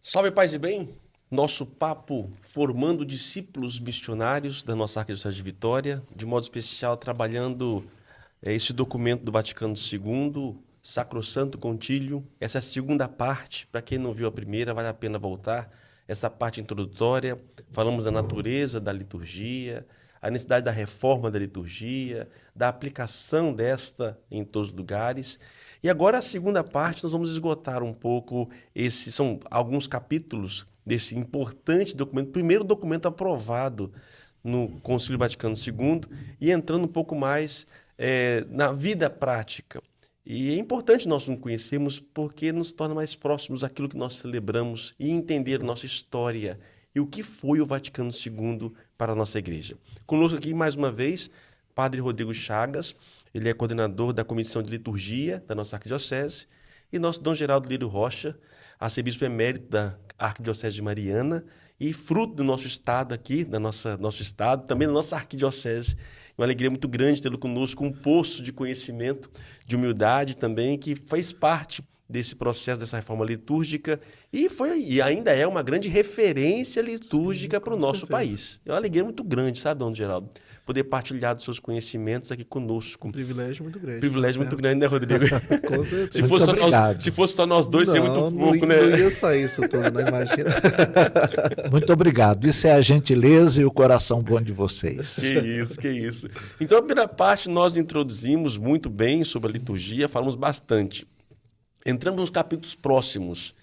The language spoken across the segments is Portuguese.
Salve, paz e bem! Nosso papo formando discípulos missionários da nossa Arquidiocese de Vitória, de modo especial trabalhando esse documento do Vaticano II, Sacrosanto Concílio. Essa é a segunda parte, para quem não viu a primeira, vale a pena voltar. Essa parte introdutória, falamos da natureza da liturgia, a necessidade da reforma da liturgia, da aplicação desta em todos os lugares. E agora a segunda parte, nós vamos esgotar um pouco, são alguns capítulos desse importante documento, primeiro documento aprovado no Concílio Vaticano II, e entrando um pouco mais na vida prática. E é importante nós nos conhecermos porque nos torna mais próximos daquilo que nós celebramos e entender nossa história e o que foi o Vaticano II para a nossa igreja. Conosco aqui, mais uma vez, Padre Rodrigo Chagas. Ele é coordenador da Comissão de Liturgia da nossa Arquidiocese, e nosso Dom Geraldo Lírio Rocha, arcebispo emérito da Arquidiocese de Mariana, e fruto do nosso estado aqui, nosso estado, também da nossa Arquidiocese. Uma alegria muito grande tê-lo conosco, um poço de conhecimento, de humildade também, que fez parte desse processo, dessa reforma litúrgica, e ainda é uma grande referência litúrgica para o nosso país. É uma alegria muito grande, sabe, Dom Geraldo? Poder partilhar dos seus conhecimentos aqui conosco. Um privilégio muito grande. Privilégio muito grande, né, Rodrigo? Com certeza. Se fosse só nós dois, seria muito pouco, né? Não ia sair isso tudo, né? Imagina. Muito obrigado. Isso é a gentileza e o coração bom de vocês. Que isso. Então, a primeira parte nós introduzimos muito bem sobre a liturgia, falamos bastante. Entramos nos capítulos próximos,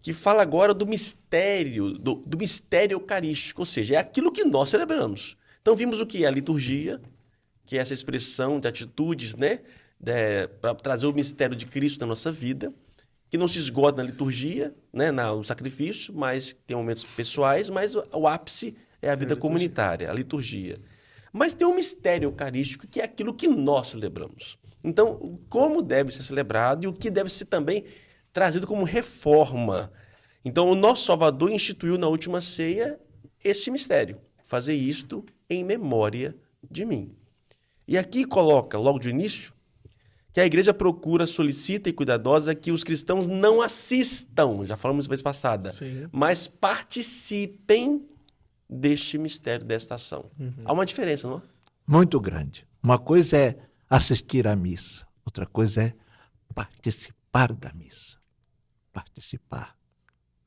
que fala agora do mistério, do mistério eucarístico, ou seja, é aquilo que nós celebramos. Então, vimos o que é a liturgia, que é essa expressão de atitudes, né, para trazer o mistério de Cristo na nossa vida, que não se esgota na liturgia, né, no sacrifício, mas tem momentos pessoais, mas o ápice é a vida comunitária, a liturgia. Mas tem um mistério eucarístico, que é aquilo que nós celebramos. Então, como deve ser celebrado e o que deve ser também trazido como reforma. Então, o nosso Salvador instituiu na última ceia este mistério. Fazer isto em memória de mim. E aqui coloca, logo de início, que a igreja procura, solicita e cuidadosa que os cristãos não assistam, já falamos vez passada, mas participem deste mistério, desta ação. Há uma diferença, não é? Muito grande. Uma coisa é assistir à missa, outra coisa é participar da missa. Participar,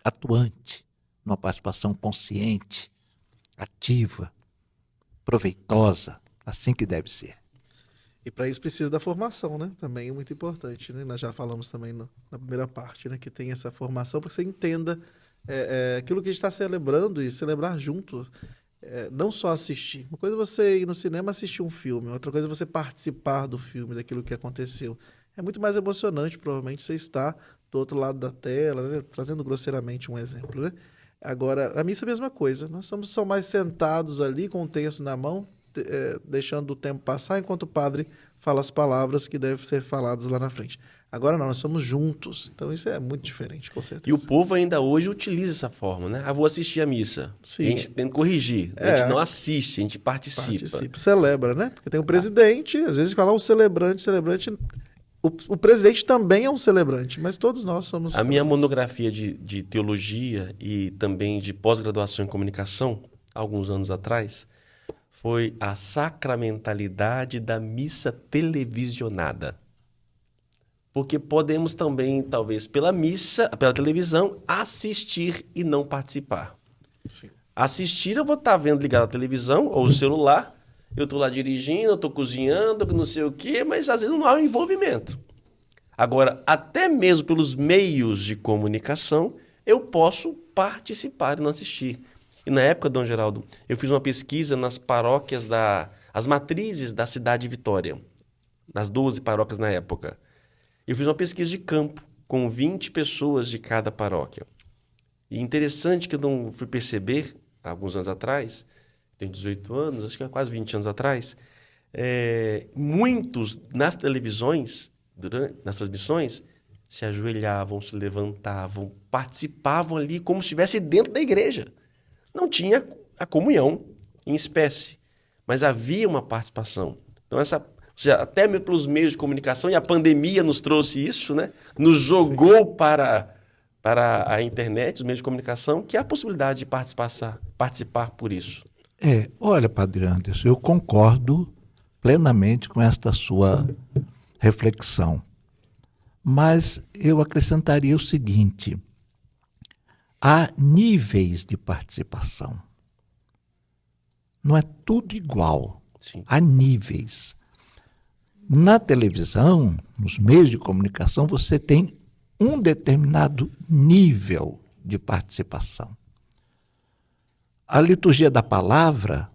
atuante, numa participação consciente, ativa, proveitosa, assim que deve ser. E para isso precisa da formação, né? Também é muito importante, né? Nós já falamos também na primeira parte, né? Que tem essa formação para que você entenda aquilo que a gente está celebrando e celebrar junto. Não só assistir. Uma coisa é você ir no cinema assistir um filme, outra coisa é você participar do filme, daquilo que aconteceu. É muito mais emocionante, provavelmente, você estar do outro lado da tela, né? Trazendo grosseiramente um exemplo, né? Agora, a missa é a mesma coisa. Nós somos só mais sentados ali com o texto na mão, deixando o tempo passar enquanto o padre fala as palavras que devem ser faladas lá na frente. Agora não, nós somos juntos. Então isso é muito diferente, com certeza. E o povo ainda hoje utiliza essa forma, né? Vou assistir a missa. Sim. A gente tenta corrigir. A gente não assiste, a gente participa. Celebra, né? Porque tem o presidente, às vezes fala um celebrante. O presidente também é um celebrante, mas todos nós somos. A minha monografia de teologia e também de pós-graduação em comunicação, alguns anos atrás, foi a sacramentalidade da missa televisionada. Porque podemos também, talvez, pela missa, pela televisão, assistir e não participar. Sim. Assistir, eu vou estar vendo ligado à televisão ou o celular, eu estou lá dirigindo, eu estou cozinhando, não sei o quê, mas às vezes não há um envolvimento. Agora, até mesmo pelos meios de comunicação, eu posso participar e não assistir. E na época, Dom Geraldo, eu fiz uma pesquisa nas paróquias, as matrizes da cidade de Vitória, nas 12 paróquias na época. Eu fiz uma pesquisa de campo, com 20 pessoas de cada paróquia. E interessante que eu não fui perceber, há alguns anos atrás, tenho 18 anos, acho que é quase 20 anos atrás, muitos nas televisões, nas transmissões, se ajoelhavam, se levantavam, participavam ali como se estivesse dentro da igreja. Não tinha a comunhão em espécie, mas havia uma participação. Então, até pelos meios de comunicação, e a pandemia nos trouxe isso, né? Nos jogou para para a internet, os meios de comunicação, que há a possibilidade de participar por isso. Olha, Padre Anderson, eu concordo plenamente com esta sua reflexão. Mas eu acrescentaria o seguinte: há níveis de participação. Não é tudo igual. Sim. Há níveis. Na televisão, nos meios de comunicação, você tem um determinado nível de participação. A liturgia da palavra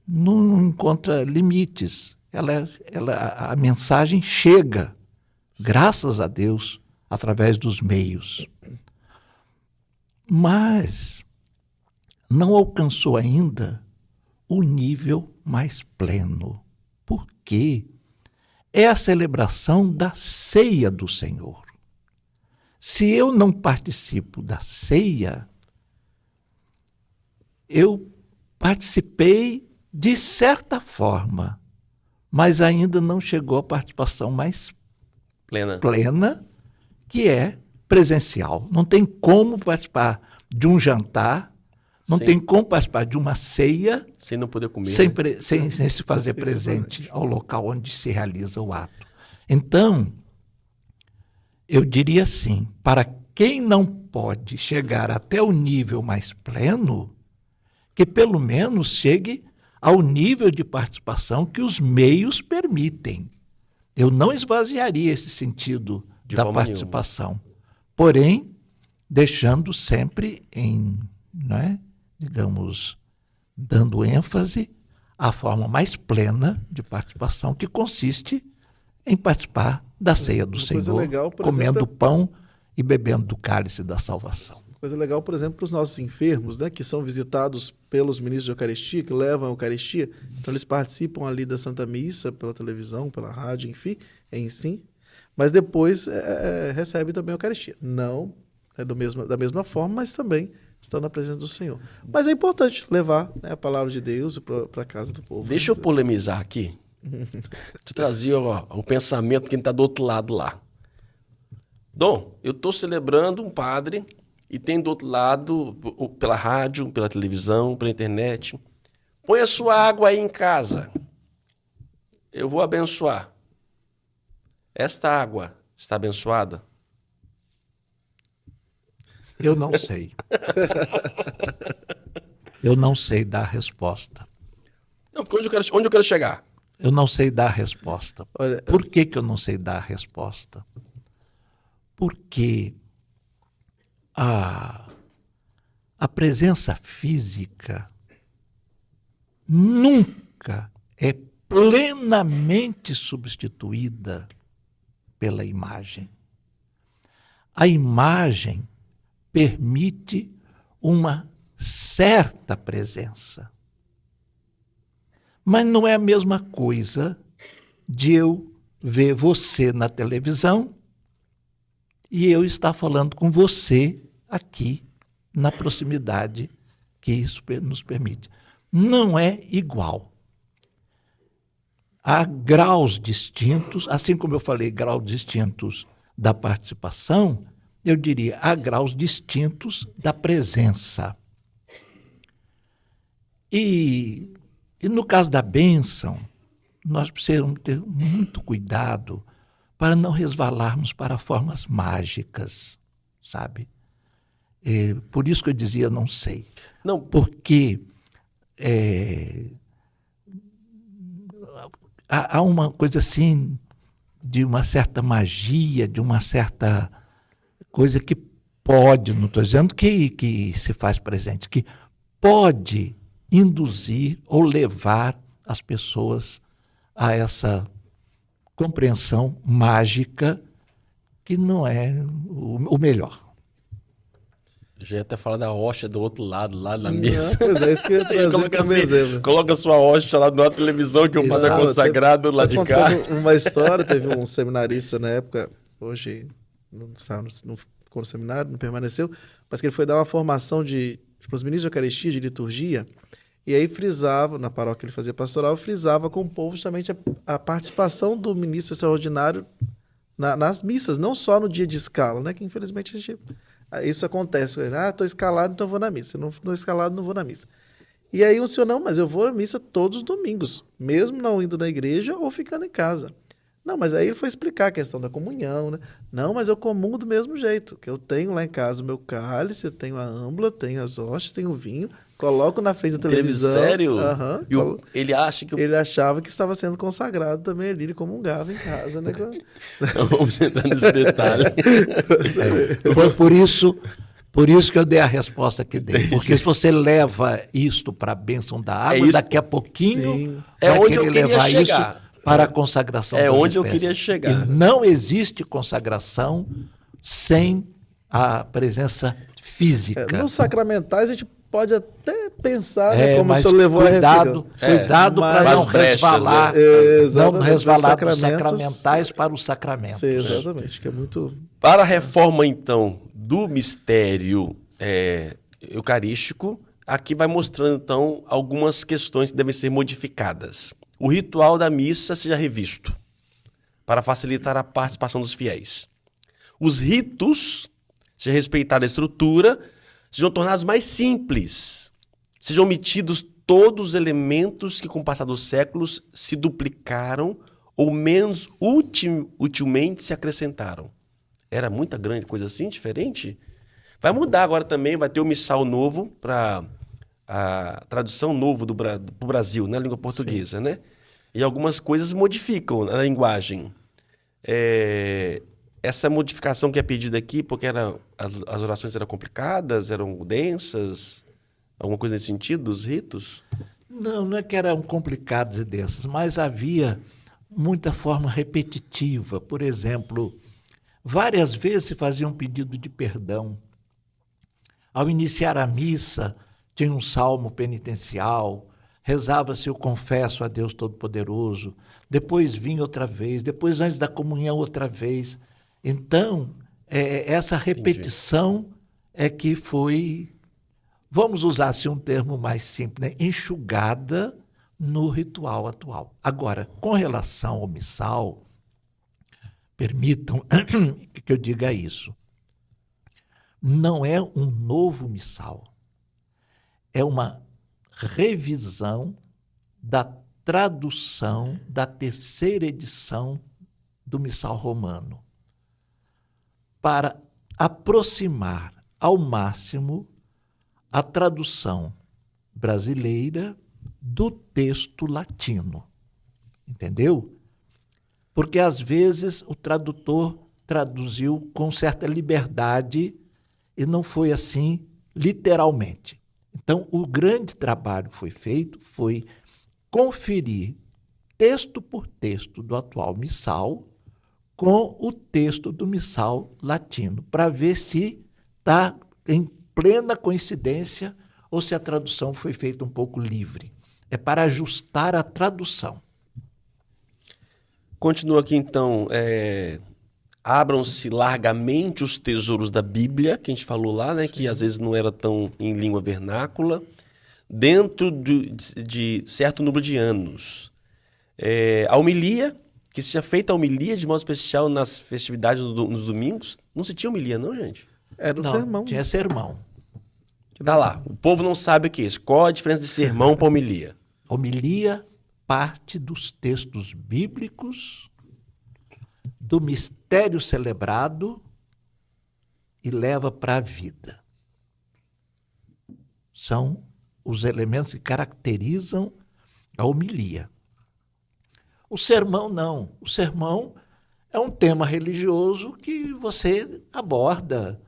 não encontra limites. A mensagem chega, graças a Deus, através dos meios. Mas não alcançou ainda o nível mais pleno. Por quê? É a celebração da ceia do Senhor. Se eu não participo da ceia, eu participei de certa forma, mas ainda não chegou à participação mais plena, que é presencial. Não tem como participar de um jantar, não tem como participar de uma ceia sem não poder comer, sem se fazer presente ao local onde se realiza o ato. Então, eu diria assim, para quem não pode chegar até o nível mais pleno, que pelo menos chegue ao nível de participação que os meios permitem. Eu não esvaziaria esse sentido da participação, porém, deixando sempre digamos, dando ênfase à forma mais plena de participação, que consiste em participar da ceia do Senhor, legal, comendo exemplo, pão e bebendo do cálice da salvação. Coisa legal, por exemplo, para os nossos enfermos, né, que são visitados pelos ministros de Eucaristia, que levam a Eucaristia, então eles participam ali da Santa Missa, pela televisão, pela rádio, enfim, mas depois recebem também a Eucaristia. Não da mesma forma, mas também estão na presença do Senhor. Mas é importante levar, né, a palavra de Deus para a casa do povo. Deixa eu polemizar aqui. Tu trazia o pensamento de quem está do outro lado lá. Dom, eu estou celebrando um padre e tem do outro lado, pela rádio, pela televisão, pela internet, põe a sua água aí em casa. Eu vou abençoar. Esta água está abençoada? Eu não sei. Eu não sei dar a resposta. Não, porque onde eu quero chegar? Eu não sei dar a resposta. Olha, por que eu não sei dar a resposta? Porque a presença física nunca é plenamente substituída pela imagem. A imagem permite uma certa presença. Mas não é a mesma coisa de eu ver você na televisão e eu estar falando com você aqui na proximidade que isso nos permite. Não é igual. Há graus distintos, assim como eu falei, graus distintos da participação, eu diria, há graus distintos da presença. E no caso da bênção, nós precisamos ter muito cuidado para não resvalarmos para formas mágicas, sabe? Por isso que eu dizia não sei. Não. Porque há uma coisa assim, de uma certa magia, de uma certa coisa que pode, não estou dizendo que se faz presente, que pode induzir ou levar as pessoas a essa compreensão mágica que não é o melhor. Eu já ia até falar da hóstia do outro lado, lá na mesa. Pois é, isso que eu ia trazer como exemplo. Coloca a sua hóstia lá na televisão, que o padre é consagrado lá de cá. Uma história, teve um seminarista na época, hoje não ficou no seminário, não permaneceu, mas que ele foi dar uma formação para os ministros de Eucaristia, de liturgia, e aí frisava, na paróquia que ele fazia pastoral, frisava com o povo justamente a participação do ministro extraordinário nas missas, não só no dia de escala, né? Que infelizmente a gente Isso acontece. Estou escalado, então vou na missa. Não estou escalado, não vou na missa. E aí o senhor, não, mas eu vou à missa todos os domingos, mesmo não indo na igreja ou ficando em casa. Não, mas aí ele foi explicar a questão da comunhão, né? Não, mas eu comungo do mesmo jeito, que eu tenho lá em casa o meu cálice, eu tenho a âmbula, tenho as hóstias, tenho o vinho, coloco na frente da televisão. Sério? Aham. Ele acha que... Ele achava que estava sendo consagrado também ali, ele comungava em casa, né? Não vamos entrar nesse detalhe. Foi por isso que eu dei a resposta que dei. Porque se você leva isto para a bênção da água, daqui a pouquinho Sim. vai onde eu querer queria levar chegar. isso para a consagração das onde eu espécies. queria chegar. E não existe consagração sem a presença física. Nos sacramentais a gente pode até pensar, né, como o mas senhor levou cuidado, a cuidado para não As brechas, resvalar, né? não resvalar dos sacramentos. sacramentais para os sacramentos. Sim, exatamente, que é muito... Para a reforma, então, do mistério eucarístico, aqui vai mostrando, então, algumas questões que devem ser modificadas. O ritual da missa seja revisto, para facilitar a participação dos fiéis. Os ritos, seja respeitada a estrutura, sejam tornados mais simples, sejam omitidos todos os elementos que, com o passar dos séculos, se duplicaram ou menos utilmente se acrescentaram. Era muita grande coisa assim, diferente? Vai mudar agora também, vai ter o missal novo para a tradução novo do Brasil, na língua portuguesa, né? E algumas coisas modificam a linguagem. Essa modificação que é pedida aqui, porque as orações eram complicadas, eram densas, alguma coisa nesse sentido, dos ritos? Não é que eram complicadas e densas, mas havia muita forma repetitiva. Por exemplo, várias vezes se fazia um pedido de perdão. Ao iniciar a missa, tinha um salmo penitencial, rezava-se o confesso a Deus Todo-Poderoso, depois vinha outra vez, depois antes da comunhão outra vez. Então, essa repetição é que foi, vamos usar assim um termo mais simples, né? Enxugada no ritual atual. Agora, com relação ao missal, permitam que eu diga isso. Não é um novo missal, é uma revisão da tradução da terceira edição do Missal Romano, para aproximar ao máximo a tradução brasileira do texto latino. Entendeu? Porque, às vezes, o tradutor traduziu com certa liberdade e não foi assim literalmente. Então, o grande trabalho que foi feito foi conferir texto por texto do atual missal com o texto do missal latino, para ver se está em plena coincidência ou se a tradução foi feita um pouco livre. É para ajustar a tradução. Continua aqui, então, abram-se largamente os tesouros da Bíblia, que a gente falou lá, né? Sim. Que às vezes não era tão em língua vernácula, dentro de certo número de anos. A homilia, que seja feita a homilia de modo especial nas festividades nos domingos. Não se tinha homilia, não, gente? Era um sermão. Tinha sermão. Tá lá, o povo não sabe o que é isso. Qual a diferença de sermão para homilia? Homilia parte dos textos bíblicos, do mistério celebrado e leva para a vida. São os elementos que caracterizam a homilia. O sermão não. O sermão é um tema religioso que você aborda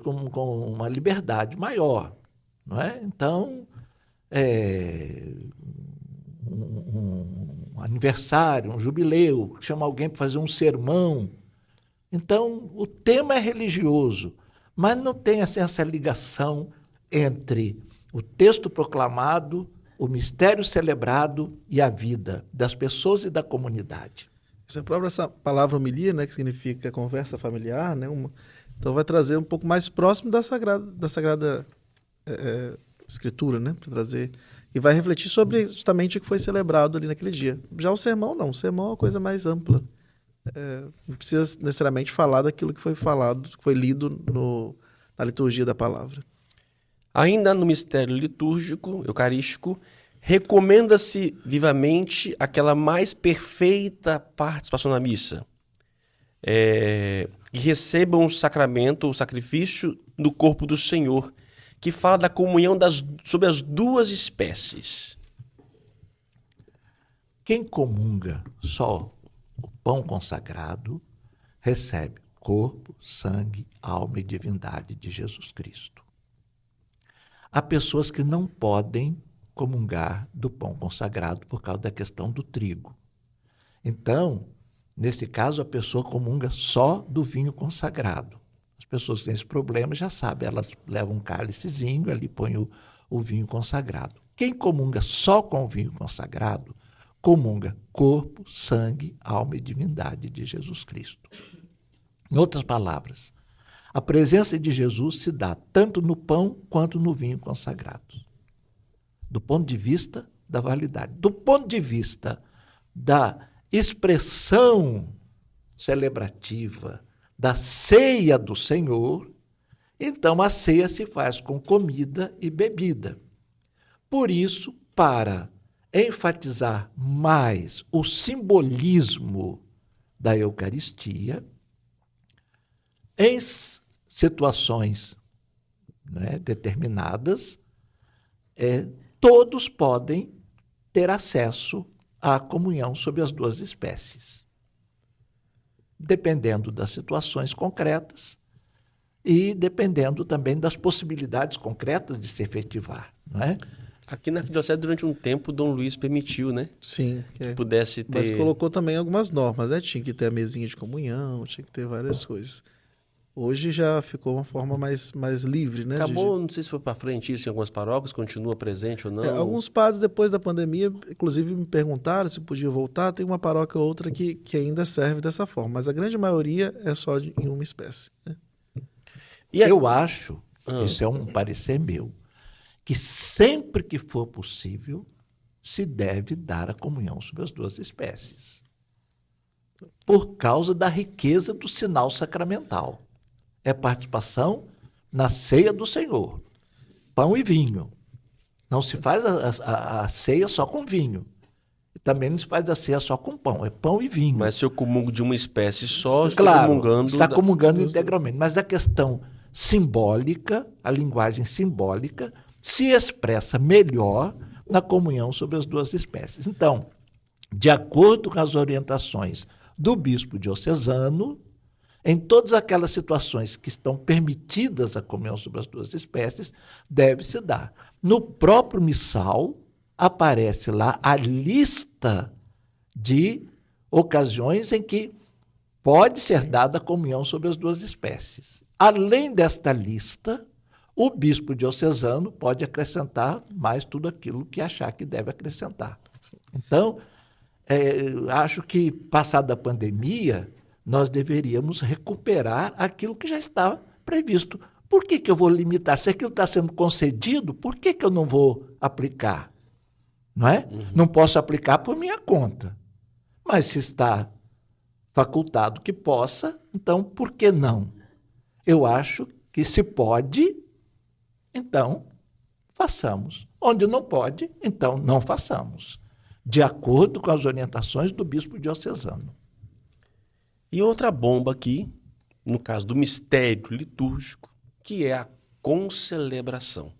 com uma liberdade maior, não é? Então, um aniversário, um jubileu, chama alguém para fazer um sermão. Então, o tema é religioso, mas não tem assim, essa ligação entre o texto proclamado, o mistério celebrado e a vida das pessoas e da comunidade. Isso é próprio essa palavra homilia, né, que significa conversa familiar, né? Então vai trazer um pouco mais próximo da Sagrada Escritura, né? Para trazer e vai refletir sobre justamente o que foi celebrado ali naquele dia. Já o sermão não, o sermão é uma coisa mais ampla. Não precisa necessariamente falar daquilo que foi falado, que foi lido na liturgia da palavra. Ainda no mistério litúrgico, eucarístico, recomenda-se vivamente aquela mais perfeita participação na missa. E recebam o sacramento, o sacrifício do corpo do Senhor, que fala da comunhão sobre as duas espécies. Quem comunga só o pão consagrado recebe corpo, sangue, alma e divindade de Jesus Cristo. Há pessoas que não podem comungar do pão consagrado por causa da questão do trigo. Então, nesse caso, a pessoa comunga só do vinho consagrado. As pessoas que têm esse problema já sabem, elas levam um cálicezinho, ali põem o vinho consagrado. Quem comunga só com o vinho consagrado, comunga corpo, sangue, alma e divindade de Jesus Cristo. Em outras palavras, a presença de Jesus se dá tanto no pão quanto no vinho consagrado. Do ponto de vista da validade. Do ponto de vista da expressão celebrativa da ceia do Senhor, então a ceia se faz com comida e bebida. Por isso, para enfatizar mais o simbolismo da Eucaristia, em situações, né, determinadas, todos podem ter acesso à comunhão sobre as duas espécies, dependendo das situações concretas e dependendo também das possibilidades concretas de se efetivar, não é? Aqui na Arquidiocese, durante um tempo, Dom Luís permitiu, né? Sim. Que pudesse ter... Mas colocou também algumas normas, né? Tinha que ter a mesinha de comunhão, tinha que ter várias coisas. Hoje já ficou uma forma mais livre, né? Acabou, não sei se foi para frente isso em algumas paróquias, continua presente ou não. Alguns padres, depois da pandemia, inclusive me perguntaram se podia voltar. Tem uma paróquia ou outra que ainda serve dessa forma, mas a grande maioria é só em uma espécie, né? Eu acho, isso é um parecer meu, que sempre que for possível, se deve dar a comunhão sobre as duas espécies, por causa da riqueza do sinal sacramental. É participação na ceia do Senhor, pão e vinho. Não se faz a ceia só com vinho. E também não se faz a ceia só com pão, é pão e vinho. Mas se eu comungo de uma espécie só, claro, comungando... está comungando integralmente. Mas a questão simbólica, a linguagem simbólica, se expressa melhor na comunhão sobre as duas espécies. Então, de acordo com as orientações do bispo diocesano, em todas aquelas situações que estão permitidas a comunhão sobre as duas espécies, deve-se dar. No próprio missal, aparece lá a lista de ocasiões em que pode ser dada a comunhão sobre as duas espécies. Além desta lista, o bispo diocesano pode acrescentar mais tudo aquilo que achar que deve acrescentar. Então, acho que, passada a pandemia, nós deveríamos recuperar aquilo que já estava previsto. Por que eu vou limitar? Se aquilo está sendo concedido, por que eu não vou aplicar? Não é? Não posso aplicar por minha conta. Mas se está facultado que possa, então por que não? Eu acho que se pode, então façamos. Onde não pode, então não façamos. De acordo com as orientações do bispo diocesano. E outra bomba aqui, no caso do mistério litúrgico, que é a concelebração.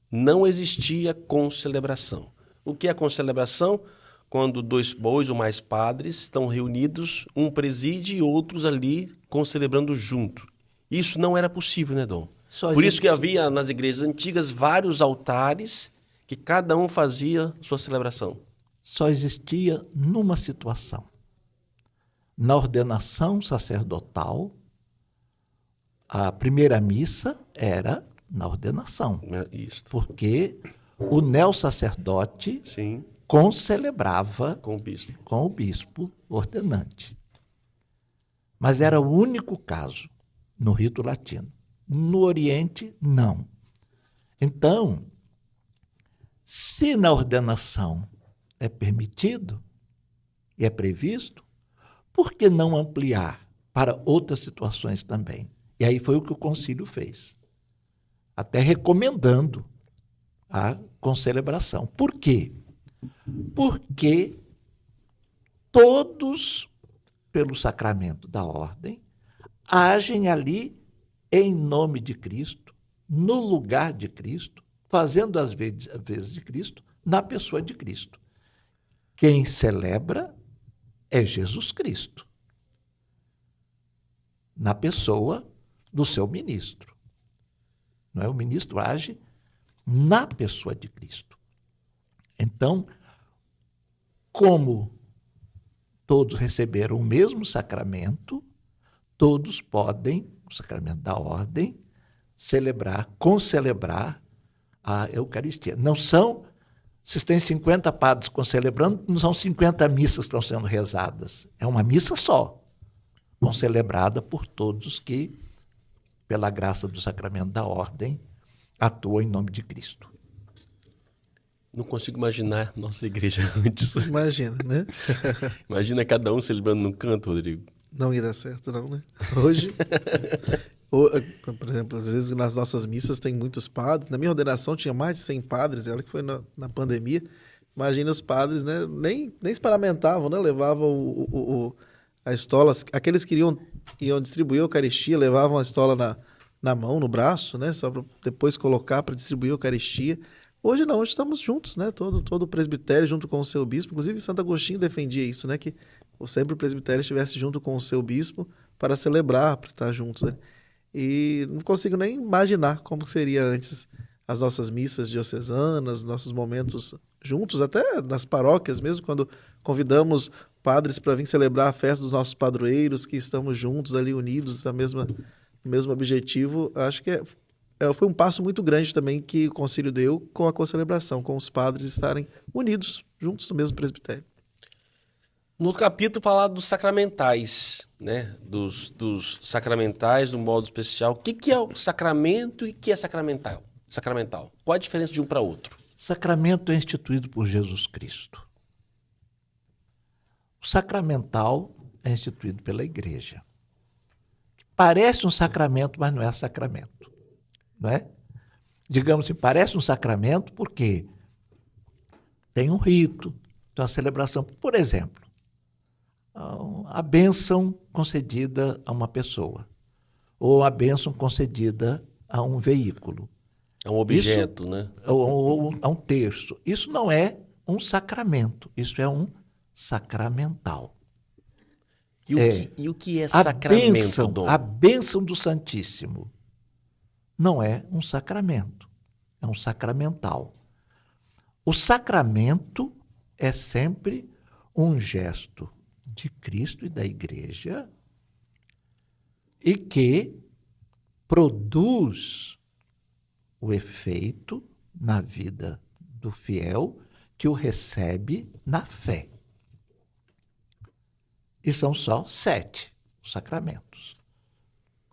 Não existia concelebração. O que é concelebração? Quando dois ou mais padres estão reunidos, um preside e outros ali concelebrando junto. Isso não era possível, né, Dom? Por isso que havia nas igrejas antigas vários altares que cada um fazia sua celebração. Só existia numa situação. Na ordenação sacerdotal, a primeira missa era na ordenação. Isso. Porque o neo-sacerdote Sim. concelebrava com o bispo ordenante. Mas era o único caso no rito latino. No Oriente, não. Então, se na ordenação é permitido e é previsto, por que não ampliar para outras situações também? E aí foi o que o concílio fez. até recomendando a concelebração. Por quê? Porque todos, pelo sacramento da ordem, agem ali em nome de Cristo, no lugar de Cristo, fazendo as vezes de Cristo, na pessoa de Cristo. Quem celebra é Jesus Cristo, na pessoa do seu ministro. Não é? O ministro age na pessoa de Cristo. Então, como todos receberam o mesmo sacramento, todos podem, o sacramento da ordem, concelebrar a Eucaristia. Não são, se tem 50 padres concelebrando, não são 50 missas que estão sendo rezadas. É uma missa só, concelebrada por todos que, pela graça do sacramento da ordem, atuam em nome de Cristo. Não consigo imaginar nossa igreja antes. Imagina, né? Imagina cada um celebrando num canto, Rodrigo. Não ia dar certo, não, né? Hoje, por exemplo, às vezes nas nossas missas tem muitos padres. Na minha ordenação tinha mais de 100 padres, olha que foi na pandemia. Imagina os padres, né? Nem experimentavam, né? Levavam a estola. Aqueles que iam distribuir a Eucaristia, levavam a estola na mão, no braço, né? Só para depois colocar para distribuir a Eucaristia. Hoje não, hoje estamos juntos, né? Todo o presbitério junto com o seu bispo. Inclusive, Santo Agostinho defendia isso, né? Que sempre o presbitério estivesse junto com o seu bispo para celebrar, para estar juntos, né? E não consigo nem imaginar como seria antes as nossas missas diocesanas, nossos momentos juntos, até nas paróquias mesmo, quando convidamos padres para vir celebrar a festa dos nossos padroeiros, que estamos juntos ali, unidos no mesmo objetivo. Acho que foi um passo muito grande também que o concílio deu com a concelebração, com os padres estarem unidos, juntos no mesmo presbitério. No outro capítulo, falar dos sacramentais, né? Dos sacramentais, de um modo especial. O que é o sacramento e o que é sacramental? Qual a diferença de um para outro? Sacramento é instituído por Jesus Cristo. O sacramental é instituído pela Igreja. Parece um sacramento, mas não é sacramento. Não é? Digamos assim, parece um sacramento porque tem um rito, tem uma celebração. Por exemplo, a bênção concedida a uma pessoa, ou a bênção concedida a um veículo. É um objeto, né? Ou a um terço. Isso não é um sacramento, isso é um sacramental. E o que é sacramento, Dom? A bênção do Santíssimo não é um sacramento, é um sacramental. O sacramento é sempre um gesto de Cristo e da Igreja e que produz o efeito na vida do fiel que o recebe na fé. E são só 7 os sacramentos: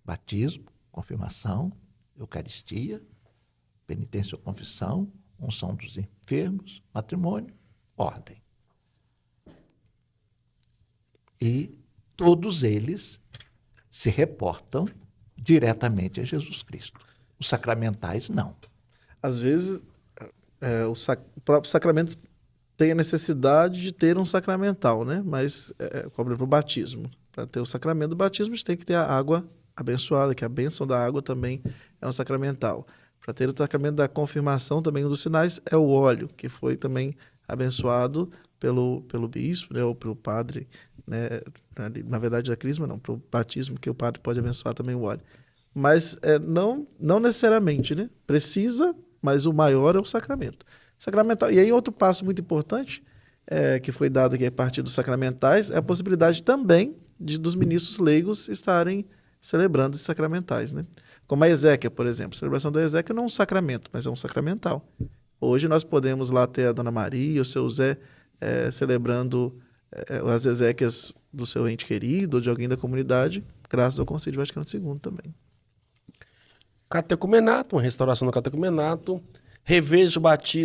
batismo, confirmação, Eucaristia, penitência ou confissão, unção dos enfermos, matrimônio, ordem. E todos eles se reportam diretamente a Jesus Cristo. Os sacramentais, não. Às vezes, o próprio sacramento tem a necessidade de ter um sacramental, né? Mas, por exemplo, o batismo. Para ter o sacramento do batismo, a gente tem que ter a água abençoada, que a bênção da água também é um sacramental. Para ter o sacramento da confirmação, também um dos sinais é o óleo, que foi também abençoado pelo bispo, né? Ou pelo padre, né? Na verdade, a crisma não, para o batismo, que o padre pode abençoar também o óleo. Mas não necessariamente, né? Precisa, mas o maior é o sacramento. Sacramental. E aí outro passo muito importante, que foi dado aqui a partir dos sacramentais, é a possibilidade também dos ministros leigos estarem celebrando esses sacramentais, né? Como a exéquia, por exemplo. A celebração da exéquia não é um sacramento, mas é um sacramental. Hoje nós podemos lá ter a Dona Maria, o seu Zé, celebrando as exéquias do seu ente querido ou de alguém da comunidade, graças ao Concílio Vaticano II também. Catecumenato, uma restauração do catecumenato, reveja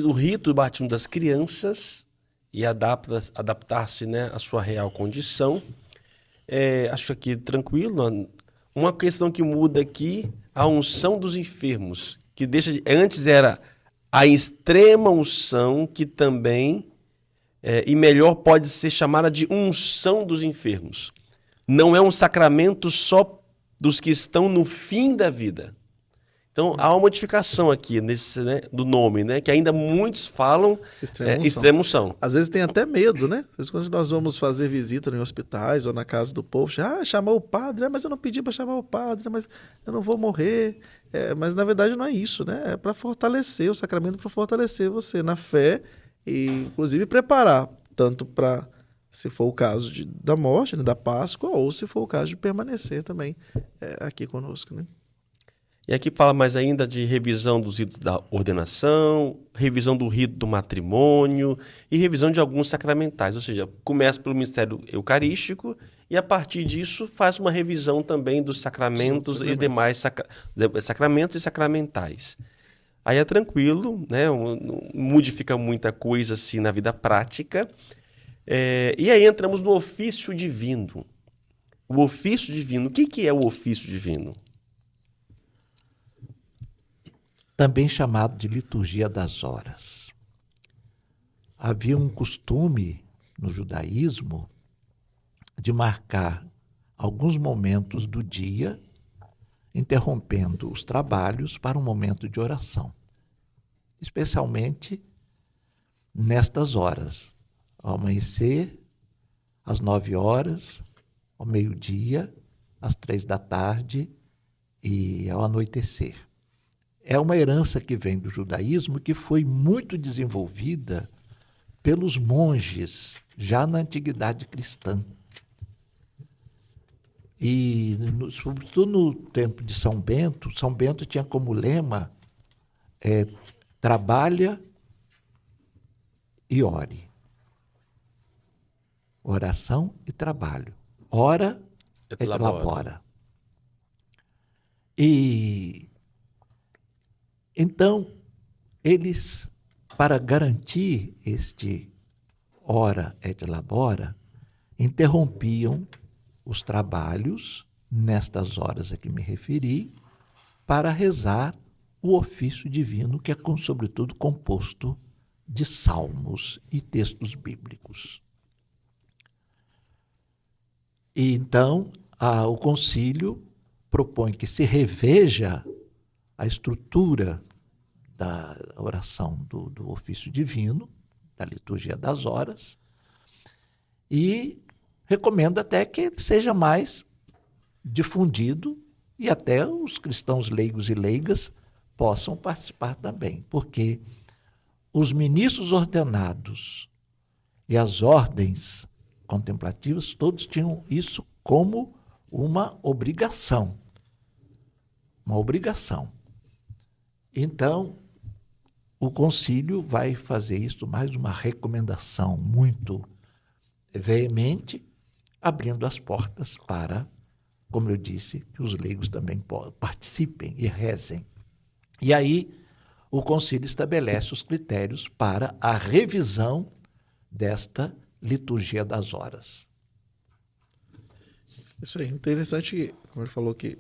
o rito do batismo das crianças e adaptar-se, né, à sua real condição. Acho que aqui tranquilo. Uma questão que muda aqui, a unção dos enfermos. que antes era a extrema unção, que também, e melhor, pode ser chamada de unção dos enfermos. Não é um sacramento só dos que estão no fim da vida. Então, há uma modificação aqui do nome, né? Que ainda muitos falam extrema unção. Às vezes tem até medo, né? Às vezes quando nós vamos fazer visita em hospitais ou na casa do povo, chamou o padre, mas eu não pedi para chamar o padre, mas eu não vou morrer. Mas na verdade não é isso, né? É para fortalecer o sacramento, para fortalecer você na fé e inclusive preparar, tanto para, se for o caso da morte, né, da Páscoa, ou se for o caso de permanecer também aqui conosco, né? E aqui fala mais ainda de revisão dos ritos da ordenação, revisão do rito do matrimônio e revisão de alguns sacramentais. Ou seja, começa pelo mistério eucarístico e, a partir disso, faz uma revisão também dos sacramentos e demais sacramentos e sacramentais. Aí é tranquilo, né? Não modifica muita coisa assim na vida prática. E aí entramos no ofício divino. O ofício divino. O que é o ofício divino? Também chamado de liturgia das horas. Havia um costume no judaísmo de marcar alguns momentos do dia, interrompendo os trabalhos para um momento de oração, especialmente nestas horas, ao amanhecer, às 9 horas, ao meio-dia, às 3 da tarde e ao anoitecer. É uma herança que vem do judaísmo que foi muito desenvolvida pelos monges já na antiguidade cristã. E, sobretudo no tempo de São Bento tinha como lema trabalha e ore. Oração e trabalho. Ora et labora. E então, eles, para garantir este ora et labora, interrompiam os trabalhos, nestas horas a que me referi, para rezar o ofício divino, que é, sobretudo, composto de salmos e textos bíblicos. E então, o concílio propõe que se reveja a estrutura da oração do ofício divino, da liturgia das horas, e recomenda até que ele seja mais difundido e até os cristãos leigos e leigas possam participar também, porque os ministros ordenados e as ordens contemplativas, todos tinham isso como uma obrigação. Uma obrigação. Então, o concílio vai fazer isso mais uma recomendação muito veemente, abrindo as portas para, como eu disse, que os leigos também participem e rezem. E aí, o concílio estabelece os critérios para a revisão desta liturgia das horas. Isso é interessante, como ele falou, que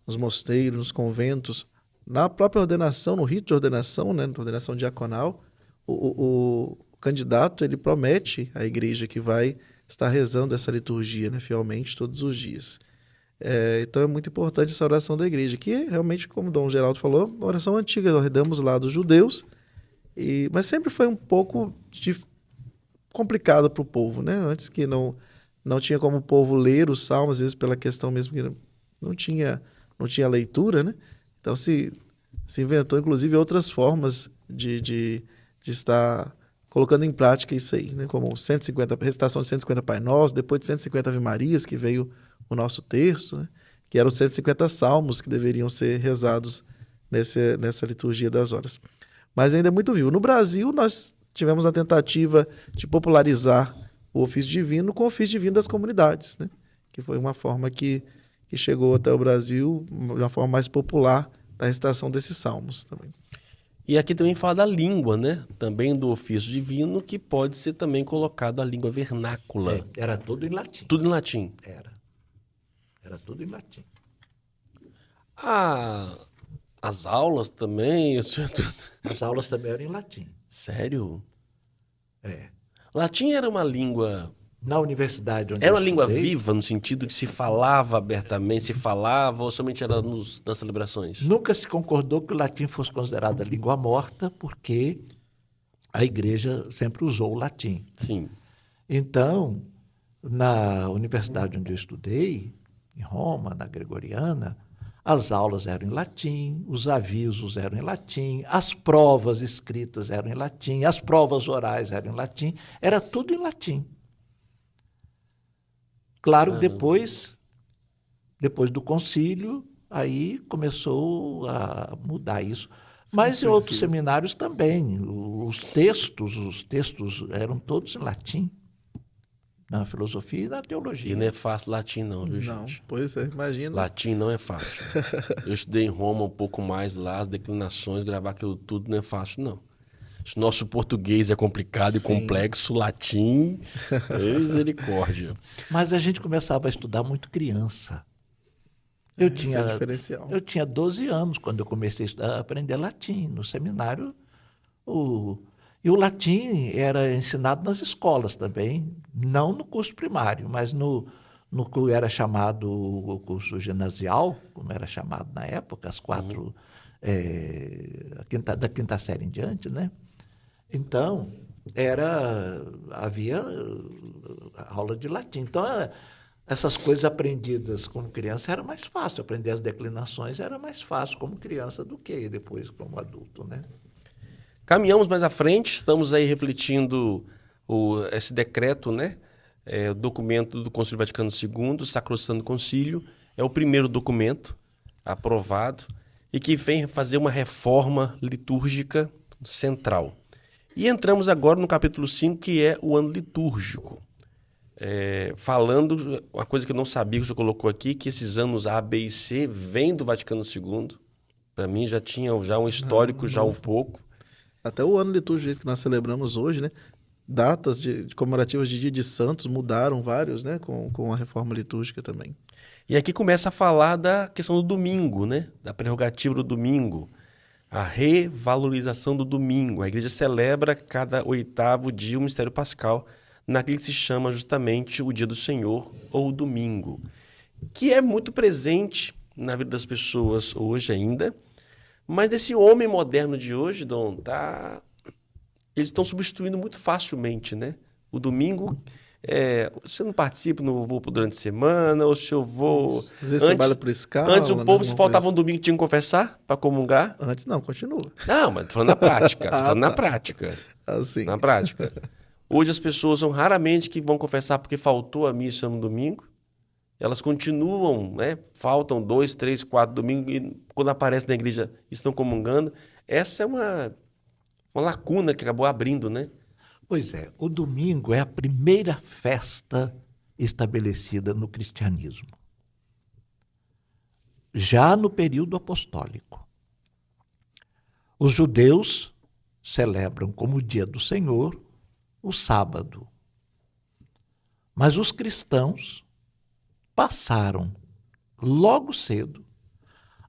nos mosteiros, nos conventos, na própria ordenação, no rito de ordenação, né, na ordenação diaconal, o candidato ele promete à igreja que vai estar rezando essa liturgia, né, fielmente todos os dias. Então é muito importante essa oração da igreja, que realmente, como o Dom Geraldo falou, uma oração antiga, nós herdamos lá dos judeus, mas sempre foi um pouco complicado para o povo, né? Antes que não tinha como o povo ler os salmos, às vezes pela questão mesmo que não tinha leitura, né? Então se inventou, inclusive, outras formas de estar colocando em prática isso aí, né? Como recitação de 150 Pai Nosso, depois de 150 Ave Marias, que veio o nosso terço, né? Que eram 150 salmos que deveriam ser rezados nessa liturgia das horas. Mas ainda é muito vivo. No Brasil, nós tivemos a tentativa de popularizar o ofício divino com o ofício divino das comunidades, né? Que foi uma forma que chegou até o Brasil, de uma forma mais popular, da recitação desses salmos também. E aqui também fala da língua, né? Também do ofício divino, que pode ser também colocado a língua vernácula. Era tudo em latim. Tudo em latim. Era tudo em latim. A As aulas também? As aulas também eram em latim. Sério? É. Latim era uma língua... Na universidade onde Era eu uma língua estudei, viva, no sentido que se falava abertamente, se falava, ou somente era nas celebrações? nunca se concordou que o latim fosse considerado a língua morta, porque a igreja sempre usou o latim. Sim. Então, na universidade onde eu estudei, em Roma, na Gregoriana, as aulas eram em latim, os avisos eram em latim, as provas escritas eram em latim, as provas orais eram em latim, era tudo em latim. Claro que depois do concílio, aí começou a mudar isso. Mas em outros seminários também, os textos eram todos em latim, na filosofia e na teologia. E não é fácil latim não, viu, Não, gente? pois é, imagina. Latim não é fácil. Eu estudei em Roma um pouco mais lá, as declinações, gravar aquilo tudo não é fácil, não. Se nosso português é complicado e Sim. complexo, latim, misericórdia. Mas a gente começava a estudar muito criança. Esse é o diferencial. Eu tinha 12 anos quando eu comecei a aprender latim. No seminário, e o latim era ensinado nas escolas também, não no curso primário, mas no que era chamado o curso ginasial, como era chamado na época, as quatro, da quinta série em diante, né? Então, havia aula de latim. Então, essas coisas aprendidas como criança era mais fácil. Aprender as declinações era mais fácil como criança do que depois como adulto, né? Caminhamos mais à frente, estamos aí refletindo esse decreto, né? O documento do Concílio Vaticano II, o Sacrosanto Concílio, é o primeiro documento aprovado e que vem fazer uma reforma litúrgica central. E entramos agora no capítulo 5, que é o ano litúrgico. Falando, uma coisa que eu não sabia que o senhor colocou aqui, que esses anos A, B e C vêm do Vaticano II. Para mim já tinha um histórico, já um pouco. Até o ano litúrgico que nós celebramos hoje, né? Datas de comemorativas de Dia de Santos mudaram vários, né? Com a reforma litúrgica também. E aqui começa a falar da questão do domingo, né? Da prerrogativa do domingo. A revalorização do domingo. A igreja celebra cada 8º dia o mistério pascal, naquele que se chama justamente o dia do Senhor ou o domingo, que é muito presente na vida das pessoas hoje ainda, mas esse homem moderno de hoje, Dom, eles estão substituindo muito facilmente, né? O domingo, você não participa, não vou durante a semana, ou se eu vou... Às vezes trabalha por escala. Antes o povo, né? se faltava um domingo, tinha que confessar para comungar. Antes não, continua. Não, mas tô falando na prática. Tô falando na prática. Assim. Na prática. Hoje as pessoas são raramente que vão confessar porque faltou a missa no domingo. Elas continuam, né? Faltam 2, 3, 4 domingos e quando aparecem na igreja estão comungando. Essa é uma lacuna que acabou abrindo, né? Pois é, o domingo é a primeira festa estabelecida no cristianismo. Já no período apostólico. Os judeus celebram como dia do Senhor o sábado. Mas os cristãos passaram logo cedo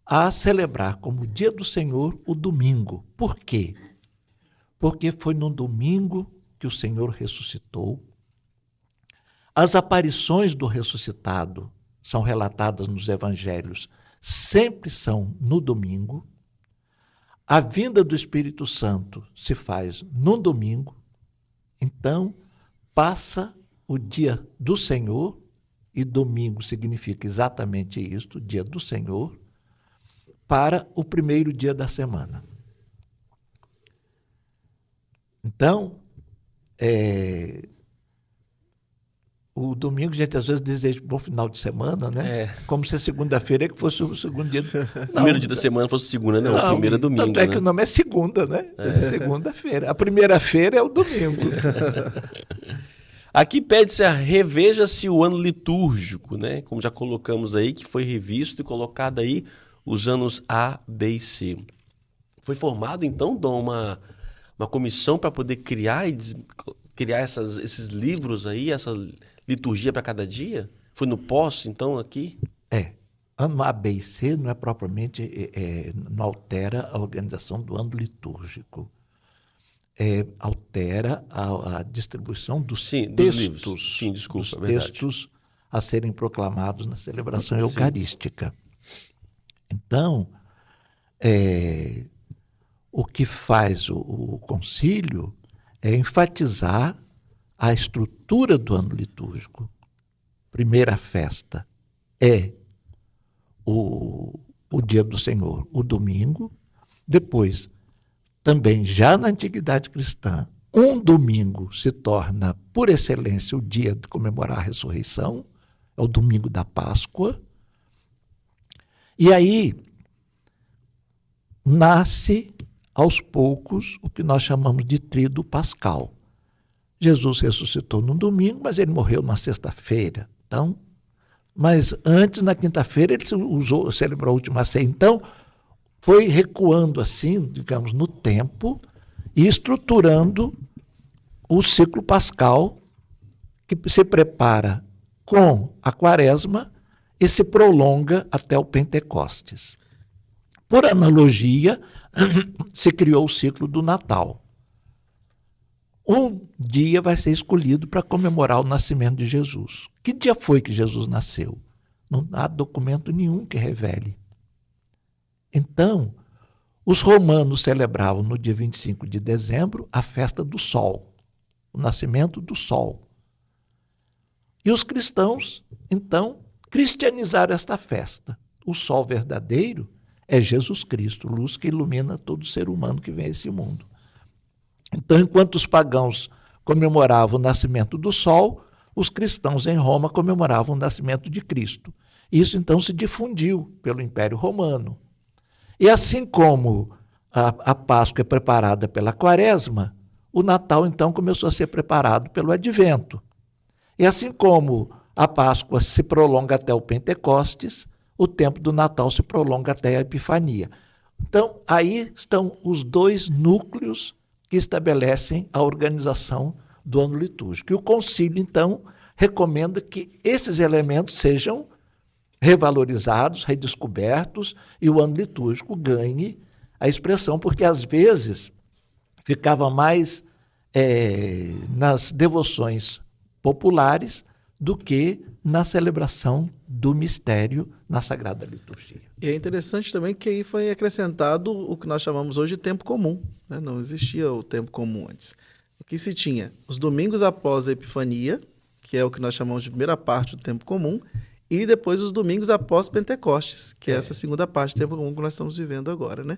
a celebrar como dia do Senhor o domingo. Por quê? Porque foi no domingo que o Senhor ressuscitou. As aparições do ressuscitado são relatadas nos evangelhos, sempre são no domingo. A vinda do Espírito Santo se faz no domingo. Então, passa o dia do Senhor, e domingo significa exatamente isto, dia do Senhor, para o primeiro dia da semana. Então, o domingo, a gente às vezes deseja bom final de semana, né? Como se a segunda-feira é que fosse o segundo dia. O primeiro dia da semana fosse segunda, não. O primeiro é domingo. Tanto é que o nome é segunda, né? É segunda-feira. A primeira-feira é o domingo. Aqui pede-se reveja-se o ano litúrgico, né? Como já colocamos aí, que foi revisto e colocado aí os anos A, B e C. Foi formado, então, Dom, uma comissão para poder criar esses livros aí, essa liturgia para cada dia? Foi no pós, então, aqui? ano A, B e C não é propriamente, não altera a organização do ano litúrgico. Altera a distribuição dos Sim, dos textos, livros. Sim, desculpa, dos é verdade. textos a serem proclamados na celebração Sim. eucarística. Então, o que faz o concílio é enfatizar a estrutura do ano litúrgico. Primeira festa é o dia do Senhor, o domingo. Depois, também já na antiguidade cristã, um domingo se torna, por excelência, o dia de comemorar a ressurreição, é o domingo da Páscoa. E aí nasce, aos poucos, o que nós chamamos de tríduo pascal. Jesus ressuscitou no domingo, mas ele morreu na sexta-feira. Então, mas antes, na quinta-feira, ele celebrou a última ceia. Então, foi recuando assim, digamos, no tempo e estruturando o ciclo pascal que se prepara com a quaresma e se prolonga até o Pentecostes. Por analogia, se criou o ciclo do Natal. Um dia vai ser escolhido para comemorar o nascimento de Jesus. Que dia foi que Jesus nasceu? Não há documento nenhum que revele. Então, os romanos celebravam no dia 25 de dezembro a festa do Sol, o nascimento do Sol. E os cristãos, então, cristianizaram esta festa. O Sol verdadeiro é Jesus Cristo, luz que ilumina todo ser humano que vem a esse mundo. Então, enquanto os pagãos comemoravam o nascimento do Sol, os cristãos em Roma comemoravam o nascimento de Cristo. Isso, então, se difundiu pelo Império Romano. E assim como a Páscoa é preparada pela Quaresma, o Natal, então, começou a ser preparado pelo Advento. E assim como a Páscoa se prolonga até o Pentecostes, o tempo do Natal se prolonga até a Epifania. Então, aí estão os dois núcleos que estabelecem a organização do ano litúrgico. E o concílio, então, recomenda que esses elementos sejam revalorizados, redescobertos, e o ano litúrgico ganhe a expressão, porque às vezes ficava mais nas devoções populares do que na celebração do mistério na Sagrada Liturgia. E é interessante também que aí foi acrescentado o que nós chamamos hoje de tempo comum, né? Não existia o tempo comum antes. O que se tinha? Os domingos após a Epifania, que é o que nós chamamos de primeira parte do tempo comum, e depois os domingos após Pentecostes, que é essa segunda parte do tempo comum que nós estamos vivendo agora, né?